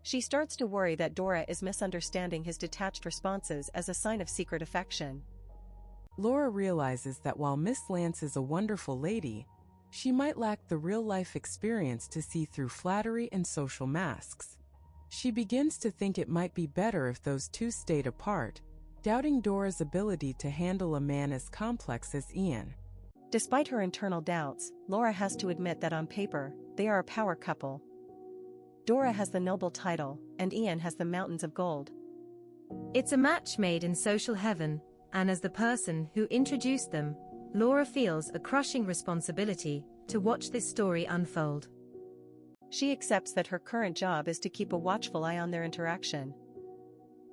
Speaker 1: She starts to worry that Dora is misunderstanding his detached responses as a sign of secret affection.
Speaker 2: Laura realizes that while Miss Lance is a wonderful lady, she might lack the real-life experience to see through flattery and social masks. She begins to think it might be better if those two stayed apart, doubting Dora's ability to handle a man as complex as Ian.
Speaker 1: Despite her internal doubts, Laura has to admit that on paper, they are a power couple. Dora has the noble title, and Ian has the mountains of gold.
Speaker 4: It's a match made in social heaven, and as the person who introduced them, Laura feels a crushing responsibility to watch this story unfold.
Speaker 1: She accepts that her current job is to keep a watchful eye on their interaction.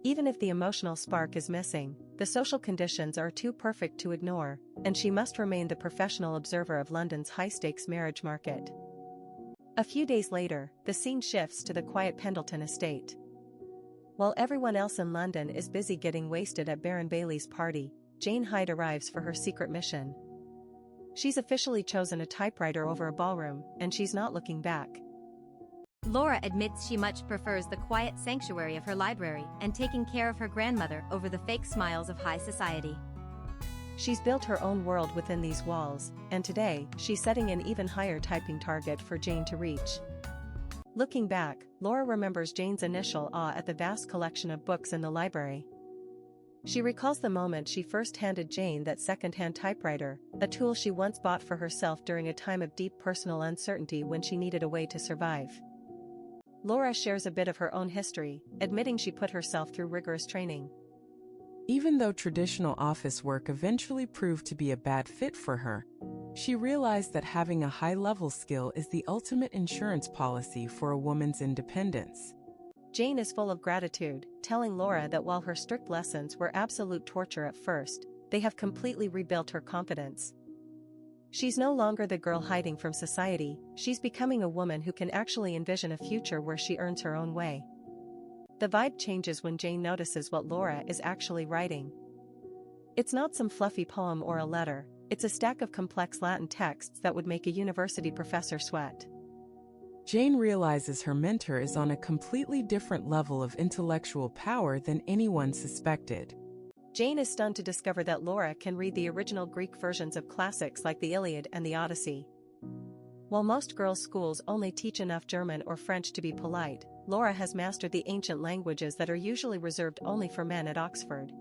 Speaker 1: Even if the emotional spark is missing, the social conditions are too perfect to ignore, and she must remain the professional observer of London's high-stakes marriage market. A few days later, the scene shifts to the quiet Pendleton estate. While everyone else in London is busy getting wasted at Baron Bailey's party, Jane Hyde arrives for her secret mission. She's officially chosen a typewriter over a ballroom, and she's not looking back.
Speaker 3: Laura admits she much prefers the quiet sanctuary of her library and taking care of her grandmother over the fake smiles of high society.
Speaker 1: She's built her own world within these walls, and today, she's setting an even higher typing target for Jane to reach. Looking back, Laura remembers Jane's initial awe at the vast collection of books in the library. She recalls the moment she first handed Jane that second-hand typewriter, a tool she once bought for herself during a time of deep personal uncertainty when she needed a way to survive. Laura shares a bit of her own history, admitting she put herself through rigorous training.
Speaker 2: Even though traditional office work eventually proved to be a bad fit for her, she realized that having a high-level skill is the ultimate insurance policy for a woman's independence.
Speaker 1: Jane is full of gratitude, telling Laura that while her strict lessons were absolute torture at first, they have completely rebuilt her confidence. She's no longer the girl hiding from society, she's becoming a woman who can actually envision a future where she earns her own way. The vibe changes when Jane notices what Laura is actually writing. It's not some fluffy poem or a letter, it's a stack of complex Latin texts that would make a university professor sweat.
Speaker 2: Jane realizes her mentor is on a completely different level of intellectual power than anyone suspected.
Speaker 1: Jane is stunned to discover that Laura can read the original Greek versions of classics like the Iliad and the Odyssey. While most girls' schools only teach enough German or French to be polite, Laura has mastered the ancient languages that are usually reserved only for men at Oxford.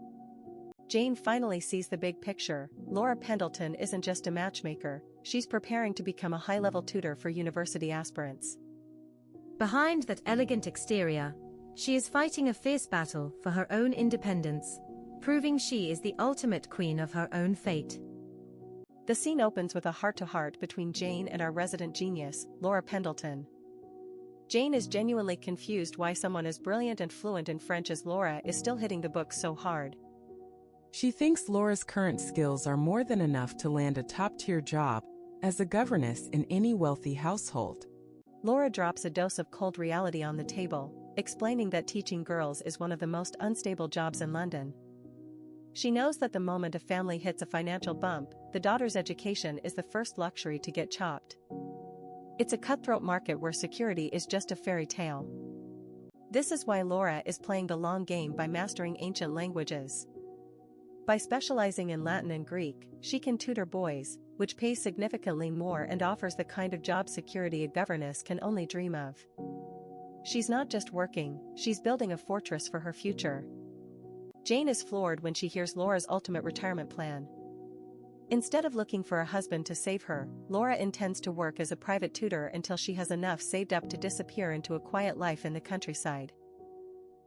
Speaker 1: Jane finally sees the big picture. Laura Pendleton isn't just a matchmaker, she's preparing to become a high-level tutor for university aspirants.
Speaker 4: Behind that elegant exterior, she is fighting a fierce battle for her own independence, proving she is the ultimate queen of her own fate.
Speaker 1: The scene opens with a heart-to-heart between Jane and our resident genius, Laura Pendleton. Jane is genuinely confused why someone as brilliant and fluent in French as Laura is still hitting the books so hard.
Speaker 2: She thinks Laura's current skills are more than enough to land a top-tier job as a governess in any wealthy household.
Speaker 1: Laura drops a dose of cold reality on the table, explaining that teaching girls is one of the most unstable jobs in London. She knows that the moment a family hits a financial bump, the daughter's education is the first luxury to get chopped. It's a cutthroat market where security is just a fairy tale. This is why Laura is playing the long game by mastering ancient languages. By specializing in Latin and Greek, she can tutor boys, which pays significantly more and offers the kind of job security a governess can only dream of. She's not just working, she's building a fortress for her future. Jane is floored when she hears Laura's ultimate retirement plan. Instead of looking for a husband to save her, Laura intends to work as a private tutor until she has enough saved up to disappear into a quiet life in the countryside.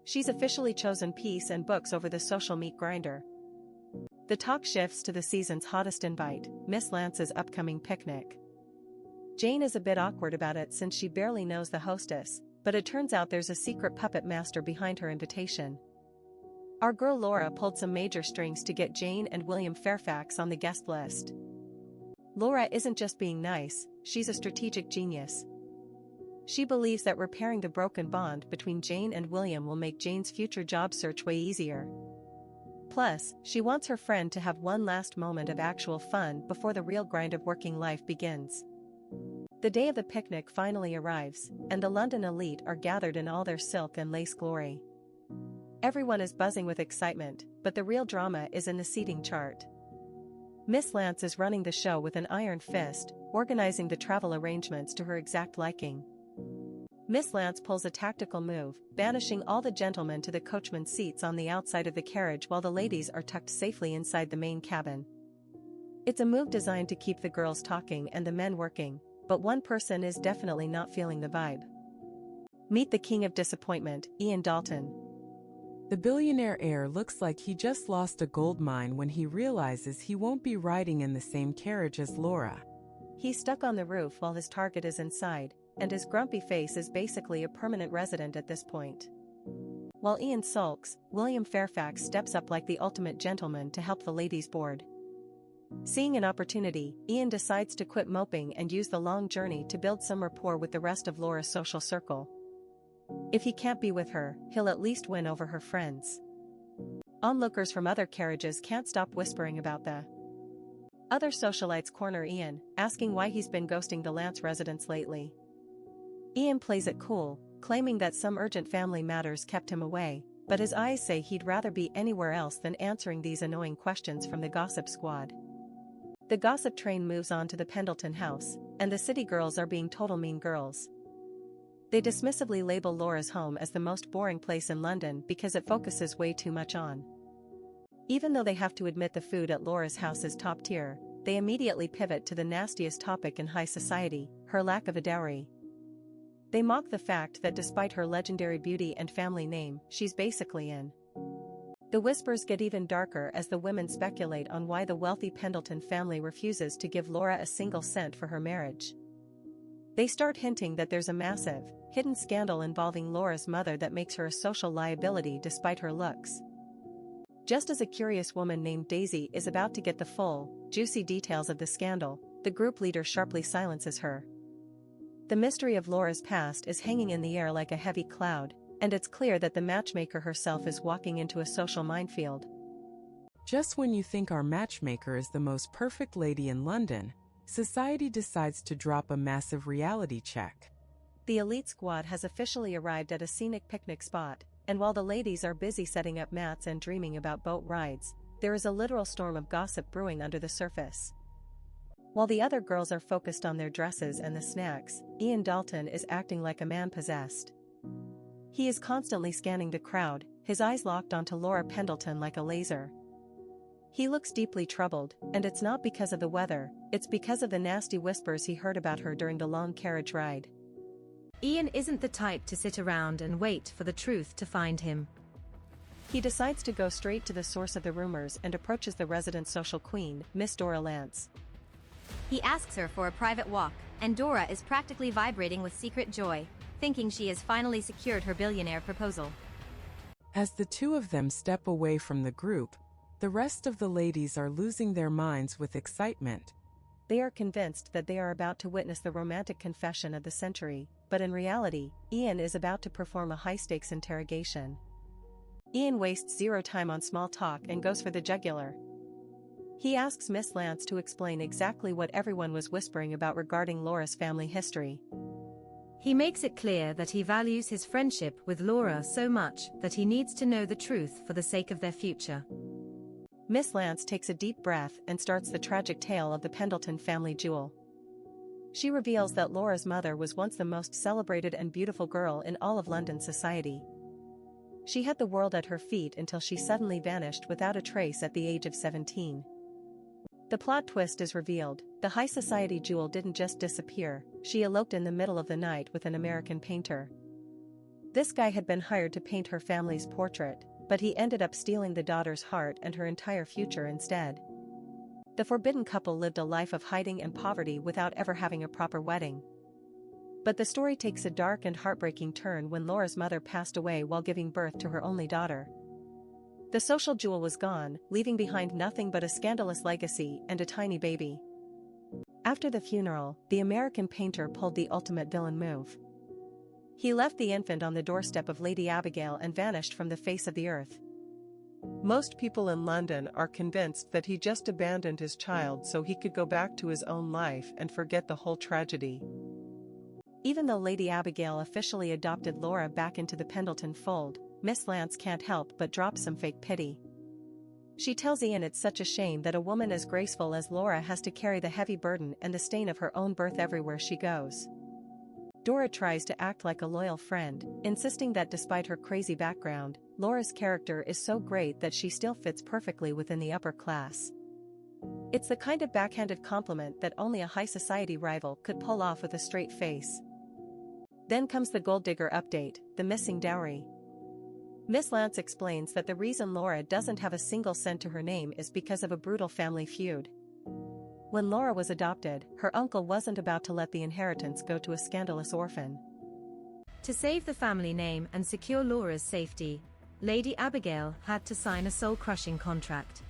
Speaker 1: She's officially chosen peace and books over the social meat grinder. The talk shifts to the season's hottest invite, Miss Lance's upcoming picnic. Jane is a bit awkward about it since she barely knows the hostess, but it turns out there's a secret puppet master behind her invitation. Our girl Laura pulled some major strings to get Jane and William Fairfax on the guest list. Laura isn't just being nice, she's a strategic genius. She believes that repairing the broken bond between Jane and William will make Jane's future job search way easier. Plus, she wants her friend to have one last moment of actual fun before the real grind of working life begins. The day of the picnic finally arrives, and the London elite are gathered in all their silk and lace glory. Everyone is buzzing with excitement, but the real drama is in the seating chart. Miss Lance is running the show with an iron fist, organizing the travel arrangements to her exact liking. Miss Lance pulls a tactical move, banishing all the gentlemen to the coachman's seats on the outside of the carriage while the ladies are tucked safely inside the main cabin. It's a move designed to keep the girls talking and the men working, but one person is definitely not feeling the vibe. Meet the king of disappointment, Ian Dalton.
Speaker 2: The billionaire heir looks like he just lost a gold mine when he realizes he won't be riding in the same carriage as Laura.
Speaker 1: He's stuck on the roof while his target is inside, and his grumpy face is basically a permanent resident at this point. While Ian sulks, William Fairfax steps up like the ultimate gentleman to help the ladies board. Seeing an opportunity, Ian decides to quit moping and use the long journey to build some rapport with the rest of Laura's social circle. If he can't be with her, he'll at least win over her friends. Onlookers from other carriages can't stop whispering about the other socialites corner Ian, asking why he's been ghosting the Lance residents lately. Ian plays it cool, claiming that some urgent family matters kept him away, but his eyes say he'd rather be anywhere else than answering these annoying questions from the gossip squad. The gossip train moves on to the Pendleton house, and the city girls are being total mean girls. They dismissively label Laura's home as the most boring place in London because it focuses way too much on. Even though they have to admit the food at Laura's house is top tier, they immediately pivot to the nastiest topic in high society, her lack of a dowry. They mock the fact that despite her legendary beauty and family name, she's basically in. The whispers get even darker as the women speculate on why the wealthy Pendleton family refuses to give Laura a single cent for her marriage. They start hinting that there's a massive, hidden scandal involving Laura's mother that makes her a social liability despite her looks. Just as a curious woman named Daisy is about to get the full, juicy details of the scandal, the group leader sharply silences her. The mystery of Laura's past is hanging in the air like a heavy cloud, and it's clear that the matchmaker herself is walking into a social minefield.
Speaker 2: Just when you think our matchmaker is the most perfect lady in London, society decides to drop a massive reality check.
Speaker 1: The elite squad has officially arrived at a scenic picnic spot, and while the ladies are busy setting up mats and dreaming about boat rides, there is a literal storm of gossip brewing under the surface. While the other girls are focused on their dresses and the snacks, Ian Dalton is acting like a man possessed. He is constantly scanning the crowd, his eyes locked onto Laura Pendleton like a laser. He looks deeply troubled, and it's not because of the weather, it's because of the nasty whispers he heard about her during the long carriage ride.
Speaker 4: Ian isn't the type to sit around and wait for the truth to find him.
Speaker 1: He decides to go straight to the source of the rumors and approaches the resident social queen, Miss Dora Lance.
Speaker 3: He asks her for a private walk, and Dora is practically vibrating with secret joy, thinking she has finally secured her billionaire proposal.
Speaker 2: As the two of them step away from the group, the rest of the ladies are losing their minds with excitement.
Speaker 1: They are convinced that they are about to witness the romantic confession of the century, but in reality, Ian is about to perform a high-stakes interrogation. Ian wastes zero time on small talk and goes for the jugular. He asks Miss Lance to explain exactly what everyone was whispering about regarding Laura's family history.
Speaker 4: He makes it clear that he values his friendship with Laura so much that he needs to know the truth for the sake of their future.
Speaker 1: Miss Lance takes a deep breath and starts the tragic tale of the Pendleton family jewel. She reveals that Laura's mother was once the most celebrated and beautiful girl in all of London society. She had the world at her feet until she suddenly vanished without a trace at the age of 17. The plot twist is revealed: the high society jewel didn't just disappear, she eloped in the middle of the night with an American painter. This guy had been hired to paint her family's portrait, but he ended up stealing the daughter's heart and her entire future instead. The forbidden couple lived a life of hiding and poverty without ever having a proper wedding. But the story takes a dark and heartbreaking turn when Laura's mother passed away while giving birth to her only daughter. The social jewel was gone, leaving behind nothing but a scandalous legacy and a tiny baby. After the funeral, the American painter pulled the ultimate villain move. He left the infant on the doorstep of Lady Abigail and vanished from the face of the earth.
Speaker 6: Most people in London are convinced that he just abandoned his child so he could go back to his own life and forget the whole tragedy.
Speaker 1: Even though Lady Abigail officially adopted Laura back into the Pendleton fold, Miss Lance can't help but drop some fake pity. She tells Ian it's such a shame that a woman as graceful as Laura has to carry the heavy burden and the stain of her own birth everywhere she goes. Dora tries to act like a loyal friend, insisting that despite her crazy background, Laura's character is so great that she still fits perfectly within the upper class. It's the kind of backhanded compliment that only a high society rival could pull off with a straight face. Then comes the gold digger update, the missing dowry. Miss Lance explains that the reason Laura doesn't have a single cent to her name is because of a brutal family feud. When Laura was adopted, her uncle wasn't about to let the inheritance go to a scandalous orphan.
Speaker 4: To save the family name and secure Laura's safety, Lady Abigail had to sign a soul-crushing contract.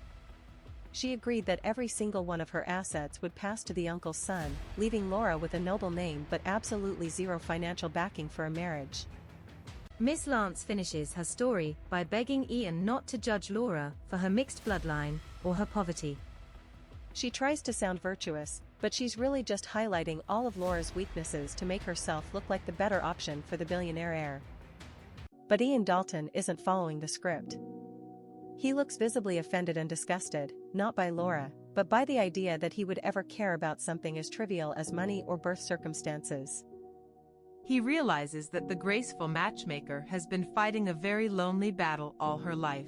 Speaker 1: She agreed that every single one of her assets would pass to the uncle's son, leaving Laura with a noble name but absolutely zero financial backing for a marriage.
Speaker 4: Miss Lance finishes her story by begging Ian not to judge Laura for her mixed bloodline or her poverty.
Speaker 1: She tries to sound virtuous, but she's really just highlighting all of Laura's weaknesses to make herself look like the better option for the billionaire heir. But Ian Dalton isn't following the script. He looks visibly offended and disgusted, not by Laura, but by the idea that he would ever care about something as trivial as money or birth circumstances.
Speaker 5: He realizes that the graceful matchmaker has been fighting a very lonely battle all her life.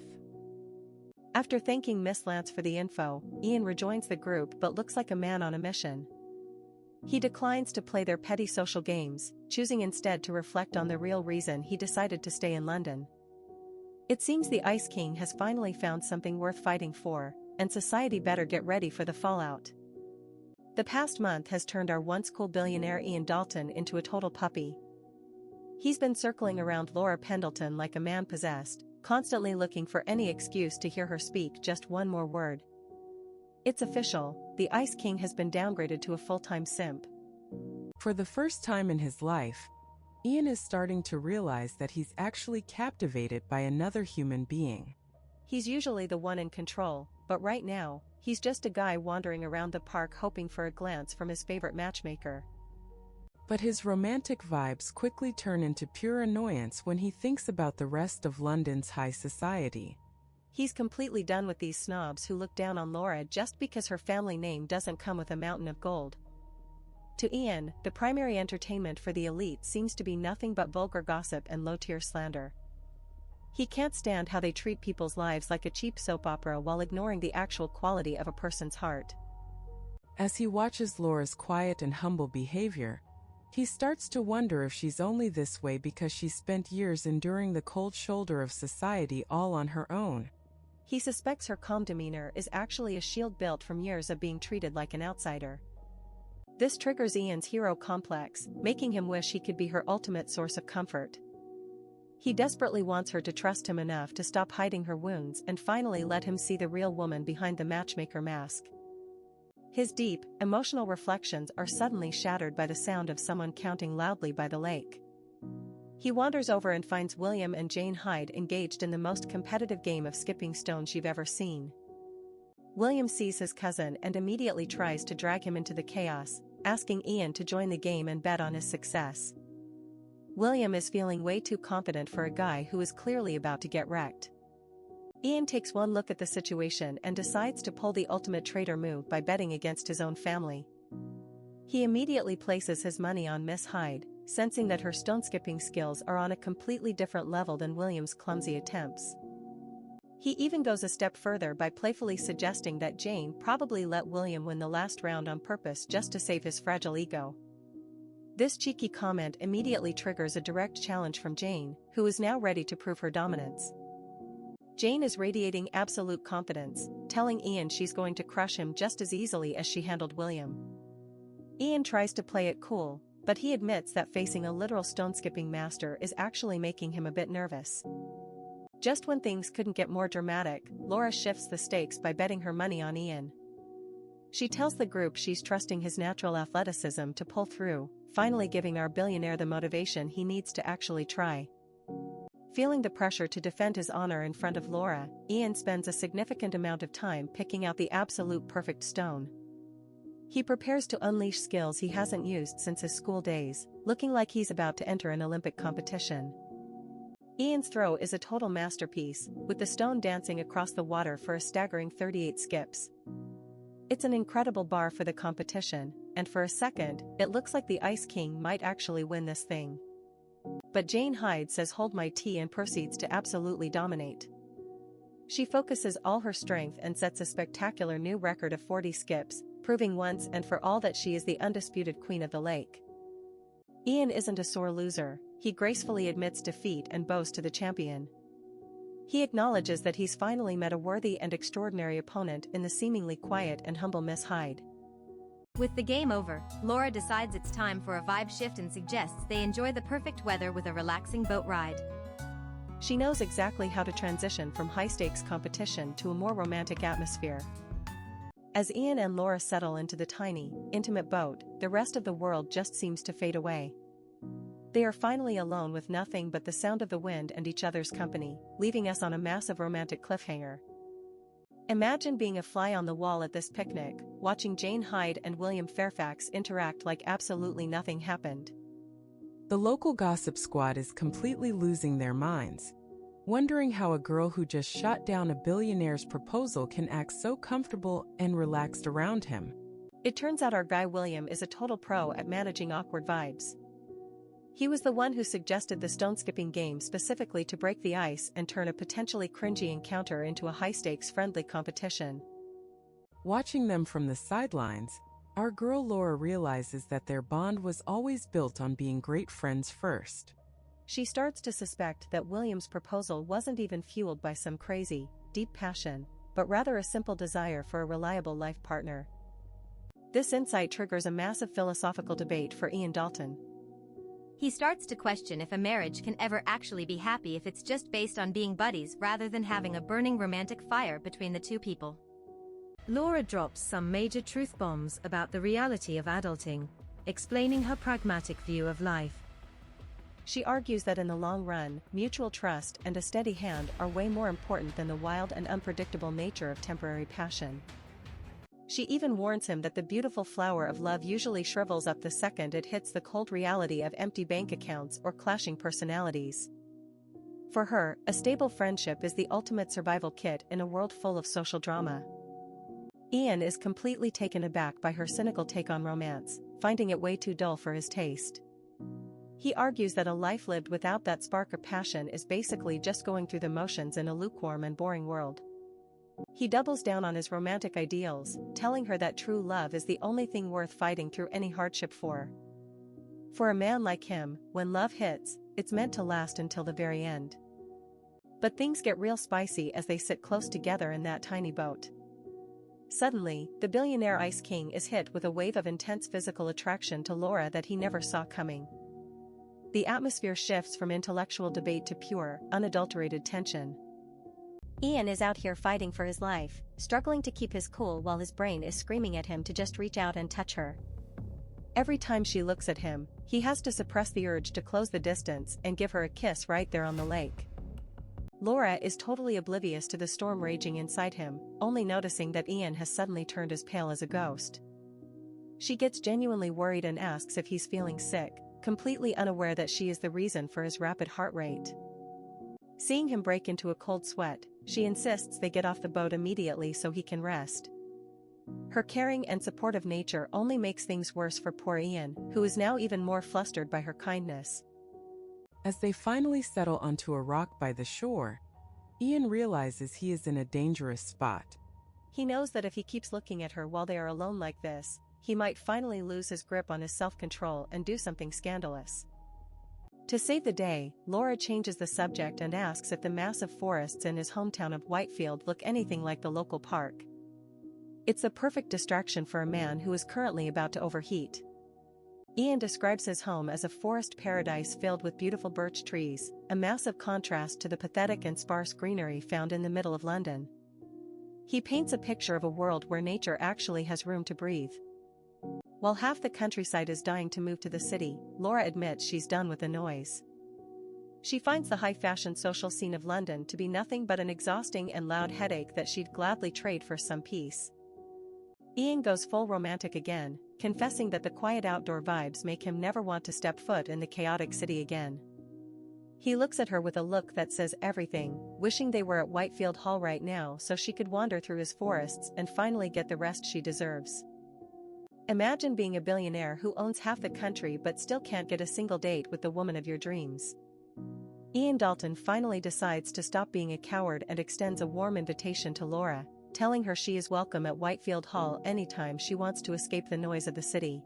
Speaker 1: After thanking Miss Lance for the info, Ian rejoins the group but looks like a man on a mission. He declines to play their petty social games, choosing instead to reflect on the real reason he decided to stay in London. It seems the Ice King has finally found something worth fighting for, and society better get ready for the fallout. The past month has turned our once cool billionaire Ian Dalton into a total puppy. He's been circling around Laura Pendleton like a man possessed, constantly looking for any excuse to hear her speak just one more word. It's official, the Ice King has been downgraded to a full-time simp.
Speaker 2: For the first time in his life, Ian is starting to realize that he's actually captivated by another human being.
Speaker 1: He's usually the one in control, but right now, he's just a guy wandering around the park hoping for a glance from his favorite matchmaker.
Speaker 2: But his romantic vibes quickly turn into pure annoyance when he thinks about the rest of London's high society.
Speaker 1: He's completely done with these snobs who look down on Laura just because her family name doesn't come with a mountain of gold. To Ian, the primary entertainment for the elite seems to be nothing but vulgar gossip and low-tier slander. He can't stand how they treat people's lives like a cheap soap opera while ignoring the actual quality of a person's heart.
Speaker 2: As he watches Laura's quiet and humble behavior, he starts to wonder if she's only this way because she spent years enduring the cold shoulder of society all on her own.
Speaker 1: He suspects her calm demeanor is actually a shield built from years of being treated like an outsider. This triggers Ian's hero complex, making him wish he could be her ultimate source of comfort. He desperately wants her to trust him enough to stop hiding her wounds and finally let him see the real woman behind the matchmaker mask. His deep, emotional reflections are suddenly shattered by the sound of someone counting loudly by the lake. He wanders over and finds William and Jane Hyde engaged in the most competitive game of skipping stones you've ever seen. William sees his cousin and immediately tries to drag him into the chaos, asking Ian to join the game and bet on his success. William is feeling way too confident for a guy who is clearly about to get wrecked. Ian takes one look at the situation and decides to pull the ultimate traitor move by betting against his own family. He immediately places his money on Miss Hyde, sensing that her stone-skipping skills are on a completely different level than William's clumsy attempts. He even goes a step further by playfully suggesting that Jane probably let William win the last round on purpose just to save his fragile ego. This cheeky comment immediately triggers a direct challenge from Jane, who is now ready to prove her dominance. Jane is radiating absolute confidence, telling Ian she's going to crush him just as easily as she handled William. Ian tries to play it cool, but he admits that facing a literal stone-skipping master is actually making him a bit nervous. Just when things couldn't get more dramatic, Laura shifts the stakes by betting her money on Ian. She tells the group she's trusting his natural athleticism to pull through, finally giving our billionaire the motivation he needs to actually try. Feeling the pressure to defend his honor in front of Laura, Ian spends a significant amount of time picking out the absolute perfect stone. He prepares to unleash skills he hasn't used since his school days, looking like he's about to enter an Olympic competition. Ian's throw is a total masterpiece, with the stone dancing across the water for a staggering 38 skips. It's an incredible bar for the competition, and for a second, it looks like the Ice King might actually win this thing. But Jane Hyde says hold my tea and proceeds to absolutely dominate. She focuses all her strength and sets a spectacular new record of 40 skips, proving once and for all that she is the undisputed queen of the lake. Ian isn't a sore loser, he gracefully admits defeat and bows to the champion. He acknowledges that he's finally met a worthy and extraordinary opponent in the seemingly quiet and humble Miss Hyde.
Speaker 4: With the game over, Laura decides it's time for a vibe shift and suggests they enjoy the perfect weather with a relaxing boat ride.
Speaker 1: She knows exactly how to transition from high-stakes competition to a more romantic atmosphere. As Ian and Laura settle into the tiny, intimate boat, the rest of the world just seems to fade away. They are finally alone with nothing but the sound of the wind and each other's company, leaving us on a massive romantic cliffhanger. Imagine being a fly on the wall at this picnic, watching Jane Hyde and William Fairfax interact like absolutely nothing happened.
Speaker 2: The local gossip squad is completely losing their minds, wondering how a girl who just shot down a billionaire's proposal can act so comfortable and relaxed around him.
Speaker 1: It turns out our guy William is a total pro at managing awkward vibes. He was the one who suggested the stone-skipping game specifically to break the ice and turn a potentially cringy encounter into a high-stakes friendly competition.
Speaker 2: Watching them from the sidelines, our girl Laura realizes that their bond was always built on being great friends first.
Speaker 1: She starts to suspect that William's proposal wasn't even fueled by some crazy, deep passion, but rather a simple desire for a reliable life partner. This insight triggers a massive philosophical debate for Ian Dalton.
Speaker 3: He starts to question if a marriage can ever actually be happy if it's just based on being buddies rather than having a burning romantic fire between the two people.
Speaker 4: Laura drops some major truth bombs about the reality of adulting, explaining her pragmatic view of life.
Speaker 1: She argues that in the long run, mutual trust and a steady hand are way more important than the wild and unpredictable nature of temporary passion. She even warns him that the beautiful flower of love usually shrivels up the second it hits the cold reality of empty bank accounts or clashing personalities. For her, a stable friendship is the ultimate survival kit in a world full of social drama. Ian is completely taken aback by her cynical take on romance, finding it way too dull for his taste. He argues that a life lived without that spark of passion is basically just going through the motions in a lukewarm and boring world. He doubles down on his romantic ideals, telling her that true love is the only thing worth fighting through any hardship for. For a man like him, when love hits, it's meant to last until the very end. But things get real spicy as they sit close together in that tiny boat. Suddenly, the billionaire Ice King is hit with a wave of intense physical attraction to Laura that he never saw coming. The atmosphere shifts from intellectual debate to pure, unadulterated tension.
Speaker 3: Ian is out here fighting for his life, struggling to keep his cool while his brain is screaming at him to just reach out and touch her.
Speaker 1: Every time she looks at him, he has to suppress the urge to close the distance and give her a kiss right there on the lake. Laura is totally oblivious to the storm raging inside him, only noticing that Ian has suddenly turned as pale as a ghost. She gets genuinely worried and asks if he's feeling sick, completely unaware that she is the reason for his rapid heart rate. Seeing him break into a cold sweat, she insists they get off the boat immediately so he can rest. Her caring and supportive nature only makes things worse for poor Ian, who is now even more flustered by her kindness.
Speaker 2: As they finally settle onto a rock by the shore, Ian realizes he is in a dangerous spot.
Speaker 1: He knows that if he keeps looking at her while they are alone like this, he might finally lose his grip on his self-control and do something scandalous. To save the day, Laura changes the subject and asks if the massive forests in his hometown of Whitefield look anything like the local park. It's the perfect distraction for a man who is currently about to overheat. Ian describes his home as a forest paradise filled with beautiful birch trees, a massive contrast to the pathetic and sparse greenery found in the middle of London. He paints a picture of a world where nature actually has room to breathe. While half the countryside is dying to move to the city, Laura admits she's done with the noise. She finds the high-fashion social scene of London to be nothing but an exhausting and loud headache that she'd gladly trade for some peace. Ian goes full romantic again, confessing that the quiet outdoor vibes make him never want to step foot in the chaotic city again. He looks at her with a look that says everything, wishing they were at Whitefield Hall right now so she could wander through his forests and finally get the rest she deserves. Imagine being a billionaire who owns half the country but still can't get a single date with the woman of your dreams. Ian Dalton finally decides to stop being a coward and extends a warm invitation to Laura, telling her she is welcome at Whitefield Hall anytime she wants to escape the noise of the city.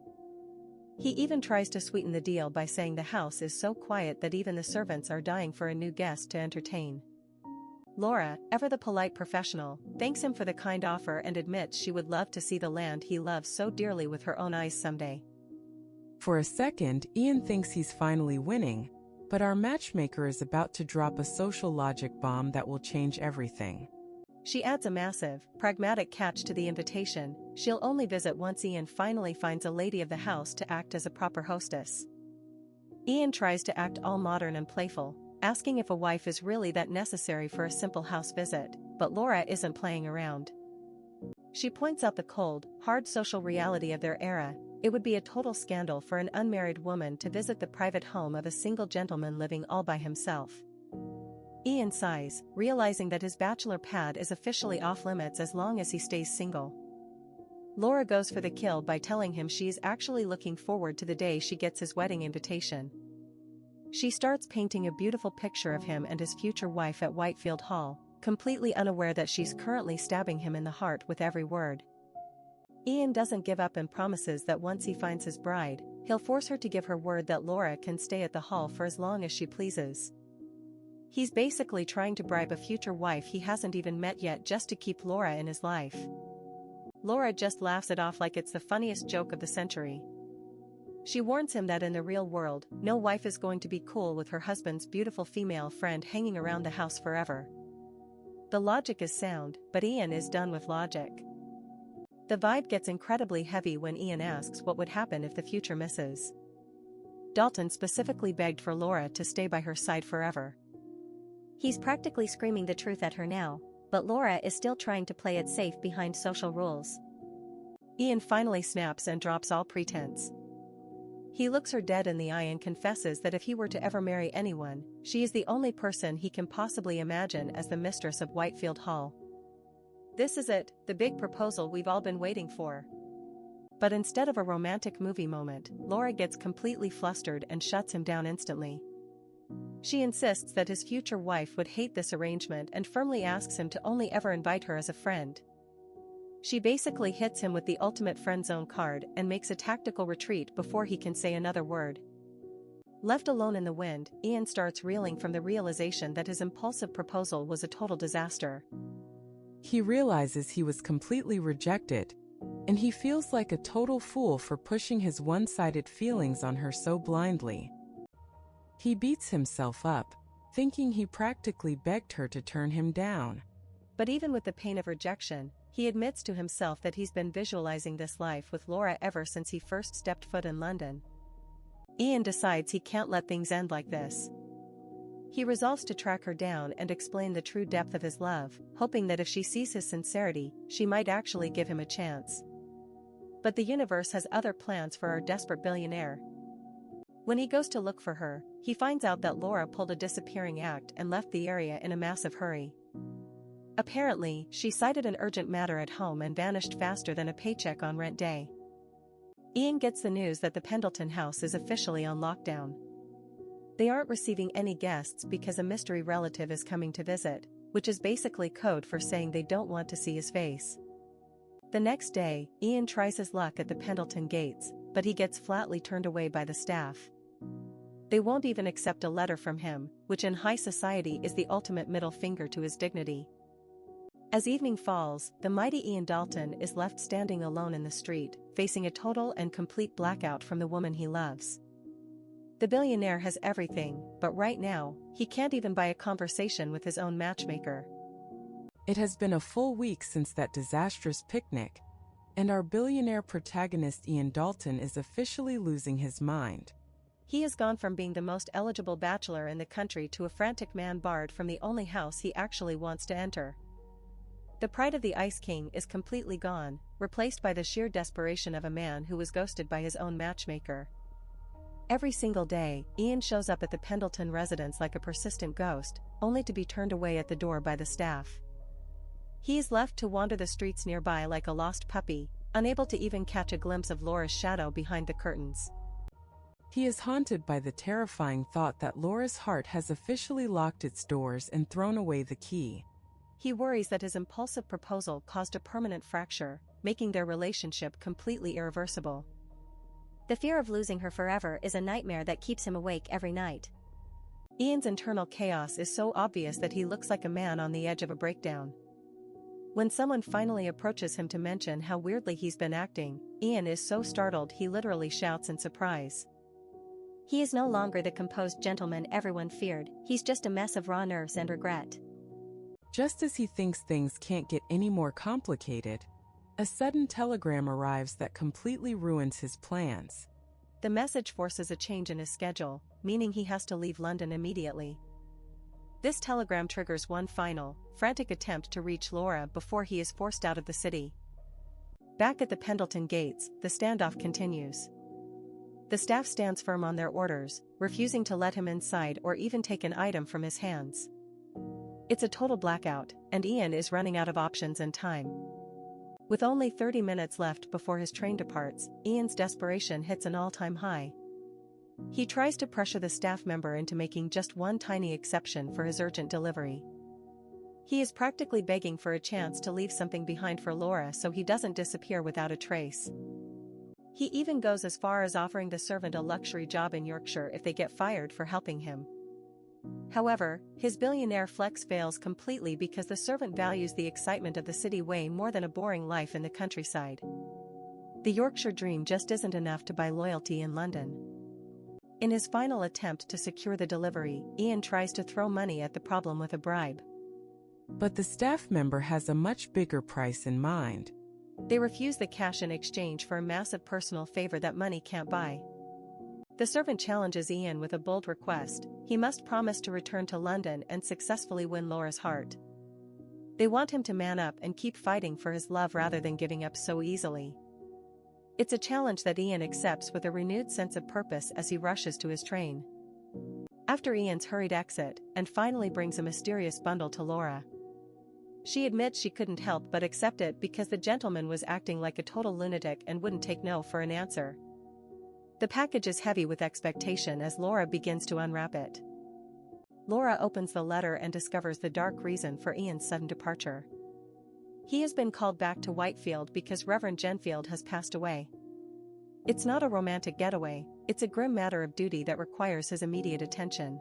Speaker 1: He even tries to sweeten the deal by saying the house is so quiet that even the servants are dying for a new guest to entertain. Laura, ever the polite professional, thanks him for the kind offer and admits she would love to see the land he loves so dearly with her own eyes someday.
Speaker 2: For a second, Ian thinks he's finally winning, but our matchmaker is about to drop a social logic bomb that will change everything.
Speaker 1: She adds a massive, pragmatic catch to the invitation: she'll only visit once Ian finally finds a lady of the house to act as a proper hostess. Ian tries to act all modern and playful, asking if a wife is really that necessary for a simple house visit, but Laura isn't playing around. She points out the cold, hard social reality of their era. It would be a total scandal for an unmarried woman to visit the private home of a single gentleman living all by himself. Ian sighs, realizing that his bachelor pad is officially off limits as long as he stays single. Laura goes for the kill by telling him she's actually looking forward to the day she gets his wedding invitation. She starts painting a beautiful picture of him and his future wife at Whitefield Hall, completely unaware that she's currently stabbing him in the heart with every word. Ian doesn't give up and promises that once he finds his bride, he'll force her to give her word that Laura can stay at the hall for as long as she pleases. He's basically trying to bribe a future wife he hasn't even met yet just to keep Laura in his life. Laura just laughs it off like it's the funniest joke of the century. She warns him that in the real world, no wife is going to be cool with her husband's beautiful female friend hanging around the house forever. The logic is sound, but Ian is done with logic. The vibe gets incredibly heavy when Ian asks what would happen if the future misses. Dalton specifically begged for Laura to stay by her side forever.
Speaker 3: He's practically screaming the truth at her now, but Laura is still trying to play it safe behind social rules.
Speaker 1: Ian finally snaps and drops all pretense. He looks her dead in the eye and confesses that if he were to ever marry anyone, she is the only person he can possibly imagine as the mistress of Whitefield Hall. This is it, the big proposal we've all been waiting for. But instead of a romantic movie moment, Laura gets completely flustered and shuts him down instantly. She insists that his future wife would hate this arrangement and firmly asks him to only ever invite her as a friend. She basically hits him with the ultimate friend-zone card and makes a tactical retreat before he can say another word. Left alone in the wind, Ian starts reeling from the realization that his impulsive proposal was a total disaster.
Speaker 2: He realizes he was completely rejected, and he feels like a total fool for pushing his one-sided feelings on her so blindly. He beats himself up, thinking he practically begged her to turn him down.
Speaker 1: But even with the pain of rejection, he admits to himself that he's been visualizing this life with Laura ever since he first stepped foot in London. Ian decides he can't let things end like this. He resolves to track her down and explain the true depth of his love, hoping that if she sees his sincerity, she might actually give him a chance. But the universe has other plans for our desperate billionaire. When he goes to look for her, he finds out that Laura pulled a disappearing act and left the area in a massive hurry. Apparently, she cited an urgent matter at home and vanished faster than a paycheck on rent day. Ian gets the news that the Pendleton house is officially on lockdown. They aren't receiving any guests because a mystery relative is coming to visit, which is basically code for saying they don't want to see his face. The next day, Ian tries his luck at the Pendleton gates, but he gets flatly turned away by the staff. They won't even accept a letter from him, which in high society is the ultimate middle finger to his dignity. As evening falls, the mighty Ian Dalton is left standing alone in the street, facing a total and complete blackout from the woman he loves. The billionaire has everything, but right now, he can't even buy a conversation with his own matchmaker.
Speaker 2: It has been a full week since that disastrous picnic, and our billionaire protagonist Ian Dalton is officially losing his mind.
Speaker 1: He has gone from being the most eligible bachelor in the country to a frantic man barred from the only house he actually wants to enter. The pride of the Ice King is completely gone, replaced by the sheer desperation of a man who was ghosted by his own matchmaker. Every single day, Ian shows up at the Pendleton residence like a persistent ghost, only to be turned away at the door by the staff. He is left to wander the streets nearby like a lost puppy, unable to even catch a glimpse of Laura's shadow behind the curtains.
Speaker 2: He is haunted by the terrifying thought that Laura's heart has officially locked its doors and thrown away the key.
Speaker 1: He worries that his impulsive proposal caused a permanent fracture, making their relationship completely irreversible.
Speaker 3: The fear of losing her forever is a nightmare that keeps him awake every night.
Speaker 1: Ian's internal chaos is so obvious that he looks like a man on the edge of a breakdown. When someone finally approaches him to mention how weirdly he's been acting, Ian is so startled he literally shouts in surprise.
Speaker 3: He is no longer the composed gentleman everyone feared, he's just a mess of raw nerves and regret.
Speaker 2: Just as he thinks things can't get any more complicated, a sudden telegram arrives that completely ruins his plans.
Speaker 1: The message forces a change in his schedule, meaning he has to leave London immediately. This telegram triggers one final, frantic attempt to reach Laura before he is forced out of the city. Back at the Pendleton gates, the standoff continues. The staff stands firm on their orders, refusing to let him inside or even take an item from his hands. It's a total blackout, and Ian is running out of options and time. With only 30 minutes left before his train departs, Ian's desperation hits an all-time high. He tries to pressure the staff member into making just one tiny exception for his urgent delivery. He is practically begging for a chance to leave something behind for Laura so he doesn't disappear without a trace. He even goes as far as offering the servant a luxury job in Yorkshire if they get fired for helping him. However, his billionaire flex fails completely because the servant values the excitement of the city way more than a boring life in the countryside. The Yorkshire dream just isn't enough to buy loyalty in London. In his final attempt to secure the delivery, Ian tries to throw money at the problem with a bribe.
Speaker 2: But the staff member has a much bigger price in mind.
Speaker 1: They refuse the cash in exchange for a massive personal favor that money can't buy. The servant challenges Ian with a bold request. He must promise to return to London and successfully win Laura's heart. They want him to man up and keep fighting for his love rather than giving up so easily. It's a challenge that Ian accepts with a renewed sense of purpose as he rushes to his train. After Ian's hurried exit, and finally brings a mysterious bundle to Laura. She admits she couldn't help but accept it because the gentleman was acting like a total lunatic and wouldn't take no for an answer. The package is heavy with expectation as Laura begins to unwrap it. Laura opens the letter and discovers the dark reason for Ian's sudden departure. He has been called back to Whitefield because Reverend Genfield has passed away. It's not a romantic getaway, it's a grim matter of duty that requires his immediate attention.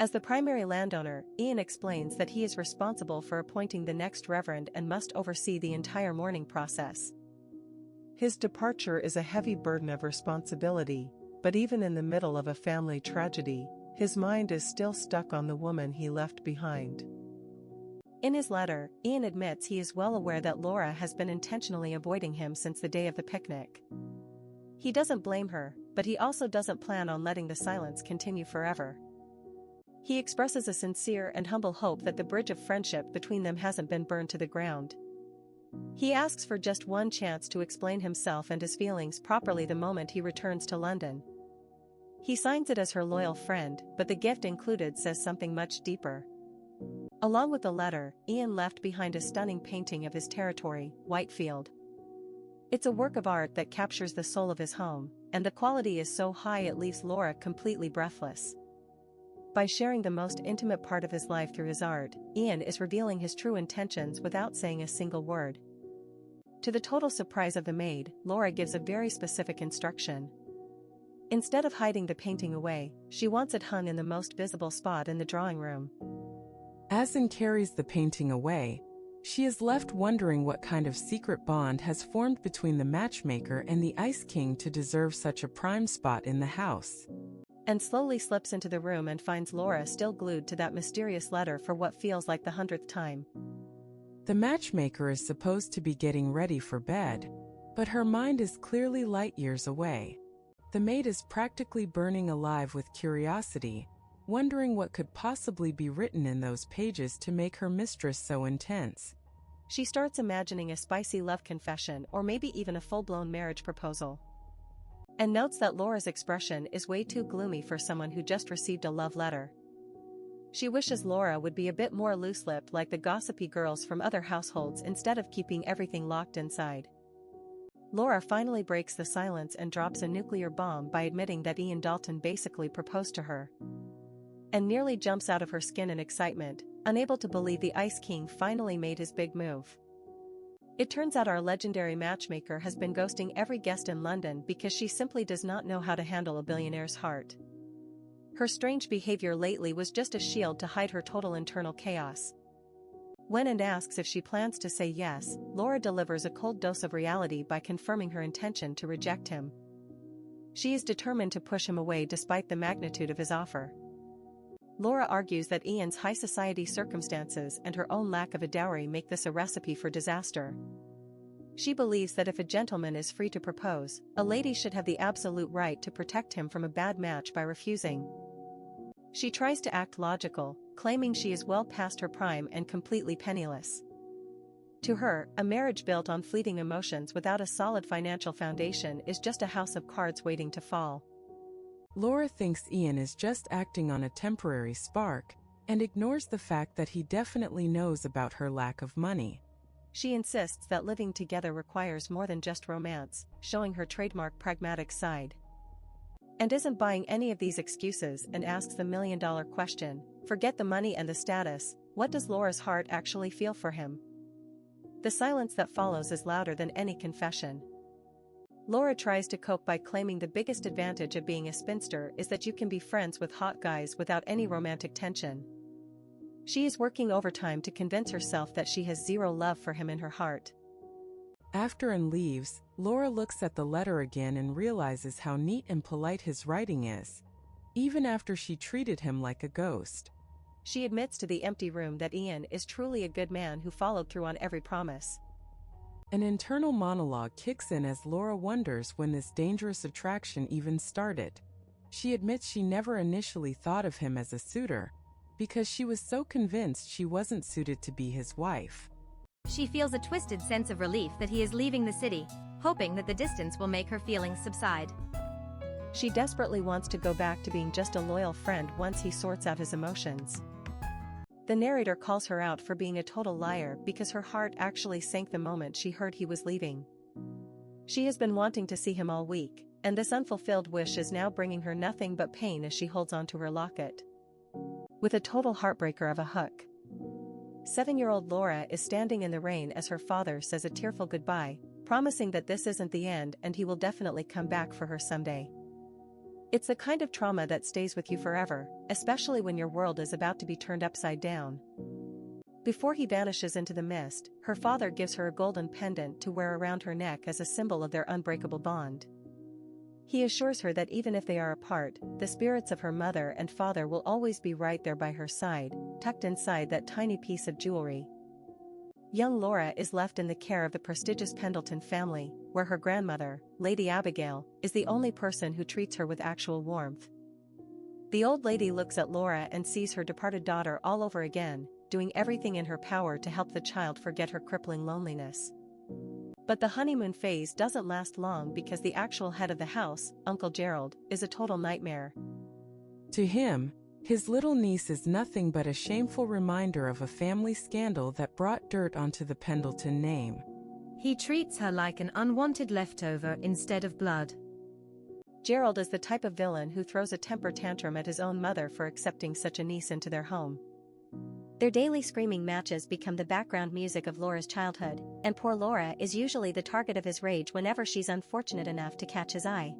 Speaker 1: As the primary landowner, Ian explains that he is responsible for appointing the next reverend and must oversee the entire mourning process.
Speaker 6: His departure is a heavy burden of responsibility, but even in the middle of a family tragedy, his mind is still stuck on the woman he left behind.
Speaker 1: In his letter, Ian admits he is well aware that Laura has been intentionally avoiding him since the day of the picnic. He doesn't blame her, but he also doesn't plan on letting the silence continue forever. He expresses a sincere and humble hope that the bridge of friendship between them hasn't been burned to the ground. He asks for just one chance to explain himself and his feelings properly the moment he returns to London. He signs it as her loyal friend, but the gift included says something much deeper. Along with the letter, Ian left behind a stunning painting of his territory, Whitefield. It's a work of art that captures the soul of his home, and the quality is so high it leaves Laura completely breathless. By sharing the most intimate part of his life through his art, Ian is revealing his true intentions without saying a single word. To the total surprise of the maid, Laura gives a very specific instruction. Instead of hiding the painting away, she wants it hung in the most visible spot in the drawing room.
Speaker 2: As Anne carries the painting away, she is left wondering what kind of secret bond has formed between the matchmaker and the Ice King to deserve such a prime spot in the house.
Speaker 1: And slowly slips into the room and finds Laura still glued to that mysterious letter for what feels like the 100th time.
Speaker 2: The matchmaker is supposed to be getting ready for bed, but her mind is clearly light years away. The maid is practically burning alive with curiosity, wondering what could possibly be written in those pages to make her mistress so intense.
Speaker 1: She starts imagining a spicy love confession or maybe even a full-blown marriage proposal. And notes that Laura's expression is way too gloomy for someone who just received a love letter. She wishes Laura would be a bit more loose-lipped like the gossipy girls from other households instead of keeping everything locked inside. Laura finally breaks the silence and drops a nuclear bomb by admitting that Ian Dalton basically proposed to her. And nearly jumps out of her skin in excitement, unable to believe the Ice King finally made his big move. It turns out our legendary matchmaker has been ghosting every guest in London because she simply does not know how to handle a billionaire's heart. Her strange behavior lately was just a shield to hide her total internal chaos. When Anne asks if she plans to say yes, Laura delivers a cold dose of reality by confirming her intention to reject him. She is determined to push him away despite the magnitude of his offer. Laura argues that Ian's high society circumstances and her own lack of a dowry make this a recipe for disaster. She believes that if a gentleman is free to propose, a lady should have the absolute right to protect him from a bad match by refusing. She tries to act logical, claiming she is well past her prime and completely penniless. To her, a marriage built on fleeting emotions without a solid financial foundation is just a house of cards waiting to fall.
Speaker 2: Laura thinks Ian is just acting on a temporary spark, and ignores the fact that he definitely knows about her lack of money.
Speaker 1: She insists that living together requires more than just romance, showing her trademark pragmatic side. And isn't buying any of these excuses and asks the million-dollar question, forget the money and the status, what does Laura's heart actually feel for him? The silence that follows is louder than any confession. Laura tries to cope by claiming the biggest advantage of being a spinster is that you can be friends with hot guys without any romantic tension. She is working overtime to convince herself that she has zero love for him in her heart.
Speaker 2: After Anne leaves, Laura looks at the letter again and realizes how neat and polite his writing is, even after she treated him like a ghost.
Speaker 1: She admits to the empty room that Ian is truly a good man who followed through on every promise.
Speaker 2: An internal monologue kicks in as Laura wonders when this dangerous attraction even started. She admits she never initially thought of him as a suitor, because she was so convinced she wasn't suited to be his wife.
Speaker 4: She feels a twisted sense of relief that he is leaving the city, hoping that the distance will make her feelings subside.
Speaker 1: She desperately wants to go back to being just a loyal friend once he sorts out his emotions. The narrator calls her out for being a total liar because her heart actually sank the moment she heard he was leaving. She has been wanting to see him all week, and this unfulfilled wish is now bringing her nothing but pain as she holds onto her locket. With a total heartbreaker of a hook. 7-year-old Laura is standing in the rain as her father says a tearful goodbye, promising that this isn't the end and he will definitely come back for her someday. It's the kind of trauma that stays with you forever, especially when your world is about to be turned upside down. Before he vanishes into the mist, her father gives her a golden pendant to wear around her neck as a symbol of their unbreakable bond. He assures her that even if they are apart, the spirits of her mother and father will always be right there by her side, tucked inside that tiny piece of jewelry. Young Laura is left in the care of the prestigious Pendleton family, where her grandmother, Lady Abigail, is the only person who treats her with actual warmth. The old lady looks at Laura and sees her departed daughter all over again, doing everything in her power to help the child forget her crippling loneliness. But the honeymoon phase doesn't last long because the actual head of the house, Uncle Gerald, is a total nightmare.
Speaker 2: To him, his little niece is nothing but a shameful reminder of a family scandal that brought dirt onto the Pendleton name.
Speaker 4: He treats her like an unwanted leftover instead of blood.
Speaker 1: Gerald is the type of villain who throws a temper tantrum at his own mother for accepting such a niece into their home.
Speaker 3: Their daily screaming matches become the background music of Laura's childhood, and poor Laura is usually the target of his rage whenever she's unfortunate enough to catch his eye.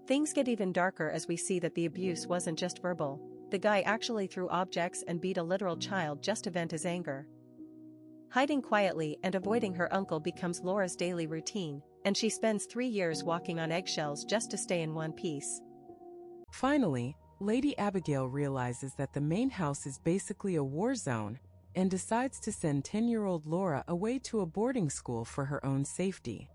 Speaker 1: Things get even darker as we see that the abuse wasn't just verbal. The guy actually threw objects and beat a literal child just to vent his anger. Hiding quietly and avoiding her uncle becomes Laura's daily routine, and she spends 3 years walking on eggshells just to stay in one piece.
Speaker 2: Finally, Lady Abigail realizes that the main house is basically a war zone, and decides to send 10-year-old Laura away to a boarding school for her own safety.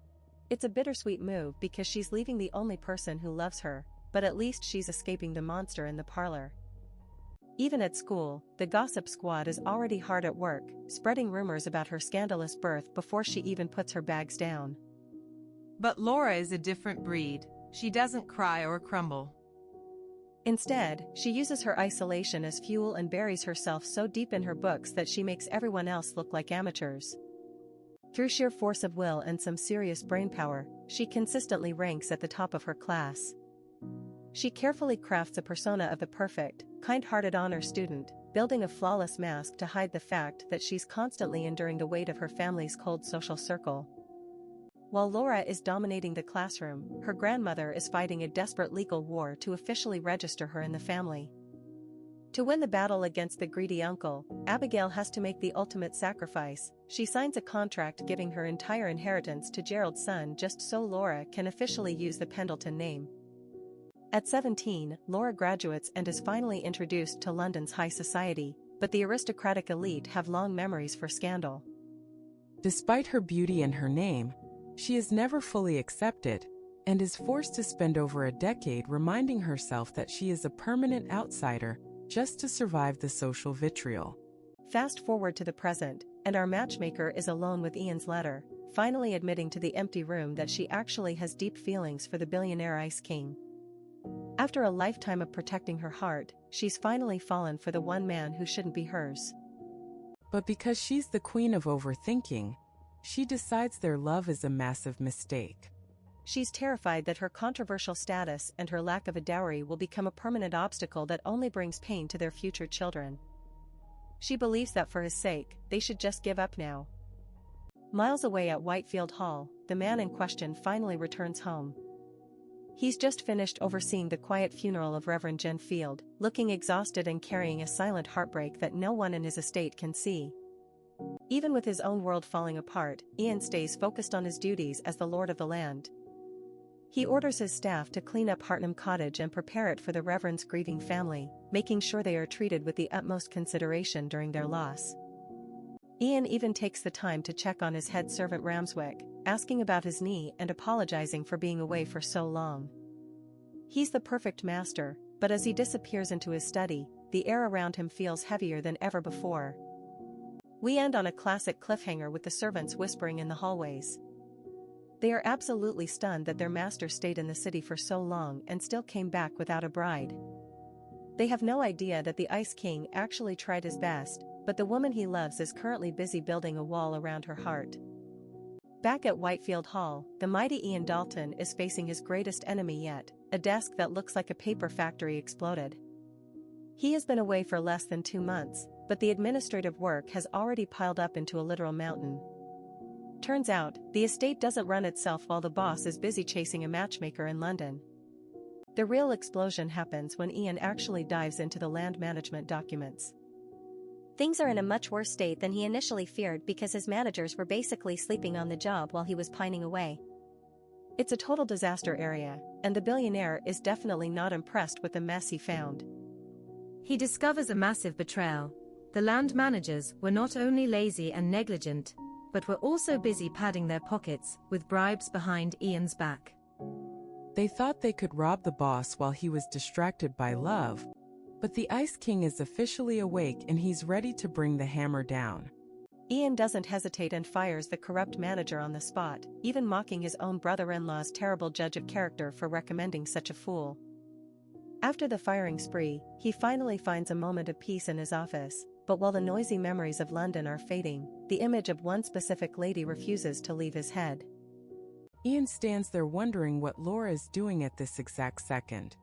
Speaker 1: It's a bittersweet move because she's leaving the only person who loves her, but at least she's escaping the monster in the parlor. Even at school, the gossip squad is already hard at work, spreading rumors about her scandalous birth before she even puts her bags down.
Speaker 5: But Laura is a different breed. She doesn't cry or crumble.
Speaker 1: Instead, she uses her isolation as fuel and buries herself so deep in her books that she makes everyone else look like amateurs. Through sheer force of will and some serious brainpower, she consistently ranks at the top of her class. She carefully crafts a persona of the perfect, kind-hearted honor student, building a flawless mask to hide the fact that she's constantly enduring the weight of her family's cold social circle. While Laura is dominating the classroom, her grandmother is fighting a desperate legal war to officially register her in the family. To win the battle against the greedy uncle, Abigail has to make the ultimate sacrifice. She signs a contract giving her entire inheritance to Gerald's son just so Laura can officially use the Pendleton name. At 17, Laura graduates and is finally introduced to London's high society, but the aristocratic elite have long memories for scandal.
Speaker 2: Despite her beauty and her name, she is never fully accepted, and is forced to spend over a decade reminding herself that she is a permanent outsider just to survive the social vitriol.
Speaker 1: Fast forward to the present, and our matchmaker is alone with Ian's letter, finally admitting to the empty room that she actually has deep feelings for the billionaire Ice King. After a lifetime of protecting her heart, she's finally fallen for the one man who shouldn't be hers.
Speaker 2: But because she's the queen of overthinking, she decides their love is a massive mistake.
Speaker 1: She's terrified that her controversial status and her lack of a dowry will become a permanent obstacle that only brings pain to their future children. She believes that for his sake, they should just give up now. Miles away at Whitefield Hall, the man in question finally returns home. He's just finished overseeing the quiet funeral of Reverend Jen Field, looking exhausted and carrying a silent heartbreak that no one in his estate can see. Even with his own world falling apart, Ian stays focused on his duties as the lord of the land. He orders his staff to clean up Hartnham Cottage and prepare it for the Reverend's grieving family, making sure they are treated with the utmost consideration during their loss. Ian even takes the time to check on his head servant Ramswick, asking about his knee and apologizing for being away for so long. He's the perfect master, but as he disappears into his study, the air around him feels heavier than ever before. We end on a classic cliffhanger with the servants whispering in the hallways. They are absolutely stunned that their master stayed in the city for so long and still came back without a bride. They have no idea that the Ice King actually tried his best, but the woman he loves is currently busy building a wall around her heart. Back at Whitefield Hall, the mighty Ian Dalton is facing his greatest enemy yet, a desk that looks like a paper factory exploded. He has been away for less than 2 months, but the administrative work has already piled up into a literal mountain. Turns out, the estate doesn't run itself while the boss is busy chasing a matchmaker in London. The real explosion happens when Ian actually dives into the land management documents.
Speaker 3: Things are in a much worse state than he initially feared because his managers were basically sleeping on the job while he was pining away.
Speaker 1: It's a total disaster area, and the billionaire is definitely not impressed with the mess he found.
Speaker 4: He discovers a massive betrayal. The land managers were not only lazy and negligent, but were also busy padding their pockets with bribes behind Ian's back.
Speaker 2: They thought they could rob the boss while he was distracted by love, but the Ice King is officially awake and he's ready to bring the hammer down.
Speaker 1: Ian doesn't hesitate and fires the corrupt manager on the spot, even mocking his own brother-in-law's terrible judge of character for recommending such a fool. After the firing spree, he finally finds a moment of peace in his office, but while the noisy memories of London are fading, the image of one specific lady refuses to leave his head.
Speaker 2: Ian stands there wondering what Laura is doing at this exact second.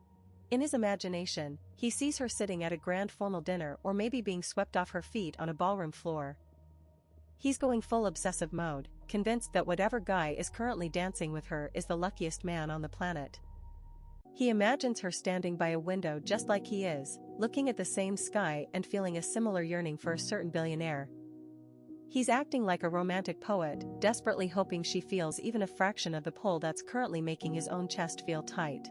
Speaker 1: In his imagination, he sees her sitting at a grand formal dinner or maybe being swept off her feet on a ballroom floor. He's going full obsessive mode, convinced that whatever guy is currently dancing with her is the luckiest man on the planet. He imagines her standing by a window just like he is, looking at the same sky and feeling a similar yearning for a certain billionaire. He's acting like a romantic poet, desperately hoping she feels even a fraction of the pull that's currently making his own chest feel tight.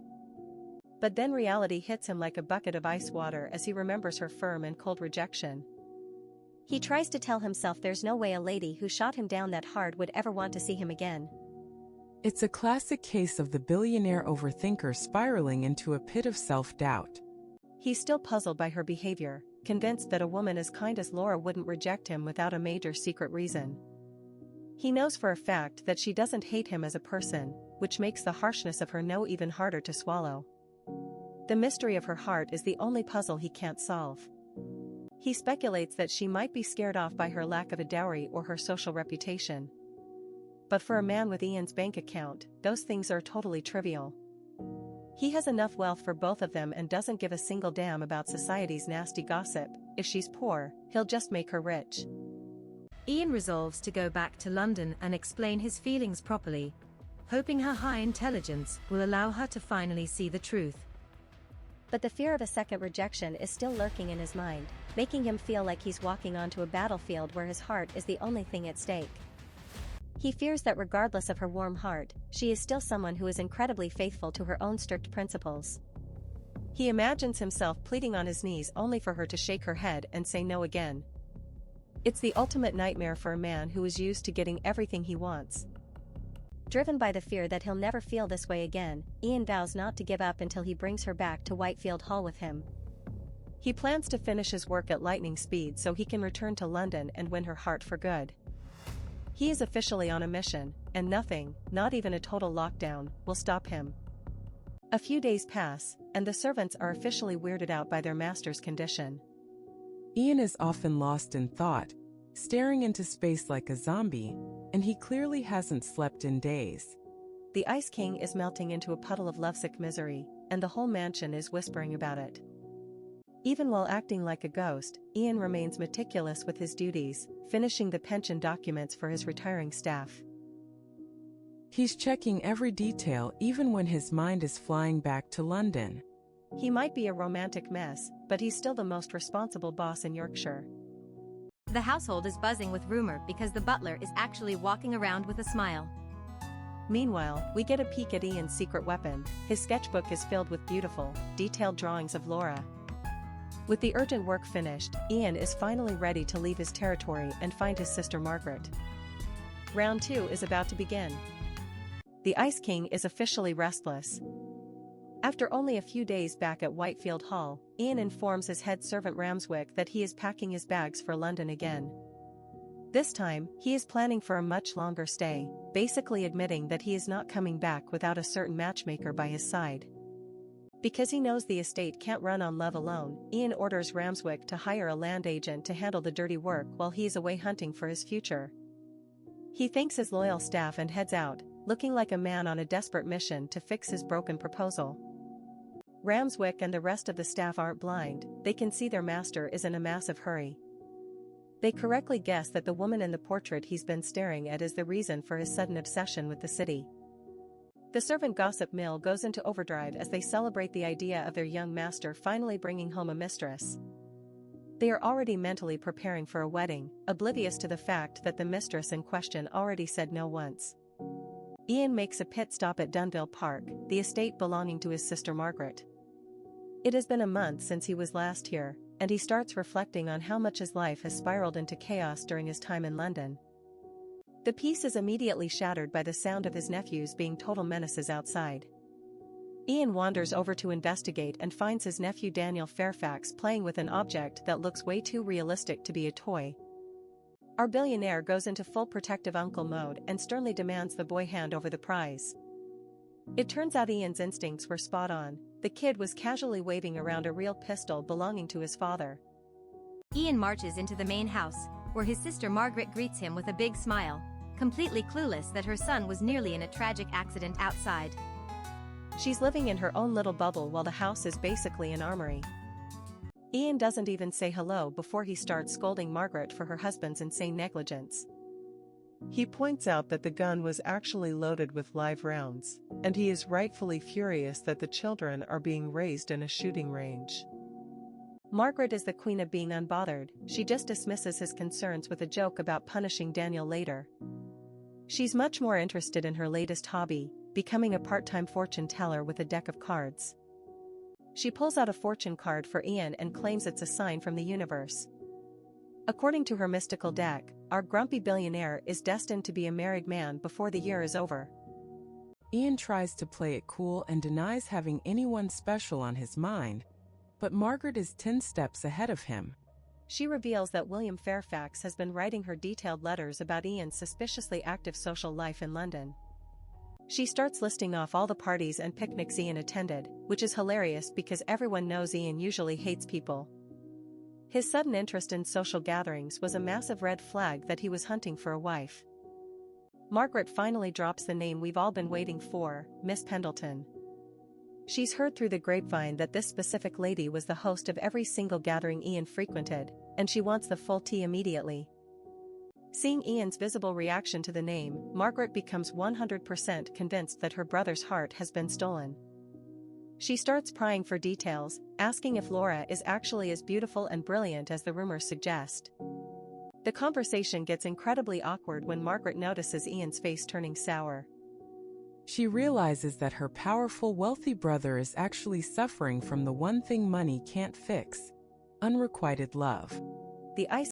Speaker 1: But then reality hits him like a bucket of ice water as he remembers her firm and cold rejection.
Speaker 3: He tries to tell himself there's no way a lady who shot him down that hard would ever want to see him again.
Speaker 2: It's a classic case of the billionaire overthinker spiraling into a pit of self-doubt.
Speaker 1: He's still puzzled by her behavior, convinced that a woman as kind as Laura wouldn't reject him without a major secret reason. He knows for a fact that she doesn't hate him as a person, which makes the harshness of her no even harder to swallow. The mystery of her heart is the only puzzle he can't solve. He speculates that she might be scared off by her lack of a dowry or her social reputation. But for a man with Ian's bank account, those things are totally trivial. He has enough wealth for both of them and doesn't give a single damn about society's nasty gossip. If she's poor, he'll just make her rich.
Speaker 4: Ian resolves to go back to London and explain his feelings properly, hoping her high intelligence will allow her to finally see the truth.
Speaker 3: But the fear of a second rejection is still lurking in his mind, making him feel like he's walking onto a battlefield where his heart is the only thing at stake. He fears that regardless of her warm heart, she is still someone who is incredibly faithful to her own strict principles.
Speaker 1: He imagines himself pleading on his knees only for her to shake her head and say no again. It's the ultimate nightmare for a man who is used to getting everything he wants.
Speaker 3: Driven by the fear that he'll never feel this way again, Ian vows not to give up until he brings her back to Whitefield Hall with him.
Speaker 1: He plans to finish his work at lightning speed so he can return to London and win her heart for good. He is officially on a mission, and nothing, not even a total lockdown, will stop him. A few days pass, and the servants are officially weirded out by their master's condition.
Speaker 2: Ian is often lost in thought, staring into space like a zombie, and he clearly hasn't slept in days.
Speaker 1: The Ice King is melting into a puddle of lovesick misery, and the whole mansion is whispering about it. Even while acting like a ghost, Ian remains meticulous with his duties, finishing the pension documents for his retiring staff.
Speaker 2: He's checking every detail even when his mind is flying back to London.
Speaker 1: He might be a romantic mess, but he's still the most responsible boss in Yorkshire.
Speaker 7: The household is buzzing with rumor because the butler is actually walking around with a smile.
Speaker 1: Meanwhile, we get a peek at Ian's secret weapon. His sketchbook is filled with beautiful, detailed drawings of Laura. With the urgent work finished, Ian is finally ready to leave his territory and find his sister Margaret. Round 2 is about to begin. The Ice King is officially restless. After only a few days back at Whitefield Hall, Ian informs his head servant Ramswick that he is packing his bags for London again. This time, he is planning for a much longer stay, basically admitting that he is not coming back without a certain matchmaker by his side. Because he knows the estate can't run on love alone, Ian orders Ramswick to hire a land agent to handle the dirty work while he's away hunting for his future. He thanks his loyal staff and heads out, looking like a man on a desperate mission to fix his broken proposal. Ramswick and the rest of the staff aren't blind, they can see their master is in a massive hurry. They correctly guess that the woman in the portrait he's been staring at is the reason for his sudden obsession with the city. The servant gossip mill goes into overdrive as they celebrate the idea of their young master finally bringing home a mistress. They are already mentally preparing for a wedding, oblivious to the fact that the mistress in question already said no once. Ian makes a pit stop at Dunville Park, the estate belonging to his sister Margaret. It has been a month since he was last here, and he starts reflecting on how much his life has spiraled into chaos during his time in London. The peace is immediately shattered by the sound of his nephews being total menaces outside. Ian wanders over to investigate and finds his nephew Daniel Fairfax playing with an object that looks way too realistic to be a toy. Our billionaire goes into full protective uncle mode and sternly demands the boy hand over the prize. It turns out Ian's instincts were spot on. The kid was casually waving around a real pistol belonging to his father.
Speaker 7: Ian marches into the main house, where his sister Margaret greets him with a big smile, completely clueless that her son was nearly in a tragic accident outside.
Speaker 1: She's living in her own little bubble while the house is basically an armory. Ian doesn't even say hello before he starts scolding Margaret for her husband's insane negligence.
Speaker 6: He points out that the gun was actually loaded with live rounds, and he is rightfully furious that the children are being raised in a shooting range.
Speaker 1: Margaret is the queen of being unbothered, she just dismisses his concerns with a joke about punishing Daniel later. She's much more interested in her latest hobby, becoming a part-time fortune teller with a deck of cards. She pulls out a fortune card for Ian and claims it's a sign from the universe. According to her mystical deck, our grumpy billionaire is destined to be a married man before the year is over.
Speaker 2: Ian tries to play it cool and denies having anyone special on his mind, but Margaret is 10 steps ahead of him.
Speaker 1: She reveals that William Fairfax has been writing her detailed letters about Ian's suspiciously active social life in London. She starts listing off all the parties and picnics Ian attended, which is hilarious because everyone knows Ian usually hates people. His sudden interest in social gatherings was a massive red flag that he was hunting for a wife. Margaret finally drops the name we've all been waiting for, Miss Pendleton. She's heard through the grapevine that this specific lady was the host of every single gathering Ian frequented, and she wants the full tea immediately. Seeing Ian's visible reaction to the name, Margaret becomes 100% convinced that her brother's heart has been stolen. She starts prying for details, asking if Laura is actually as beautiful and brilliant as the rumors suggest. The conversation gets incredibly awkward when Margaret notices Ian's face turning sour.
Speaker 2: She realizes that her powerful, wealthy brother is actually suffering from the one thing money can't fix: unrequited love.
Speaker 1: The ice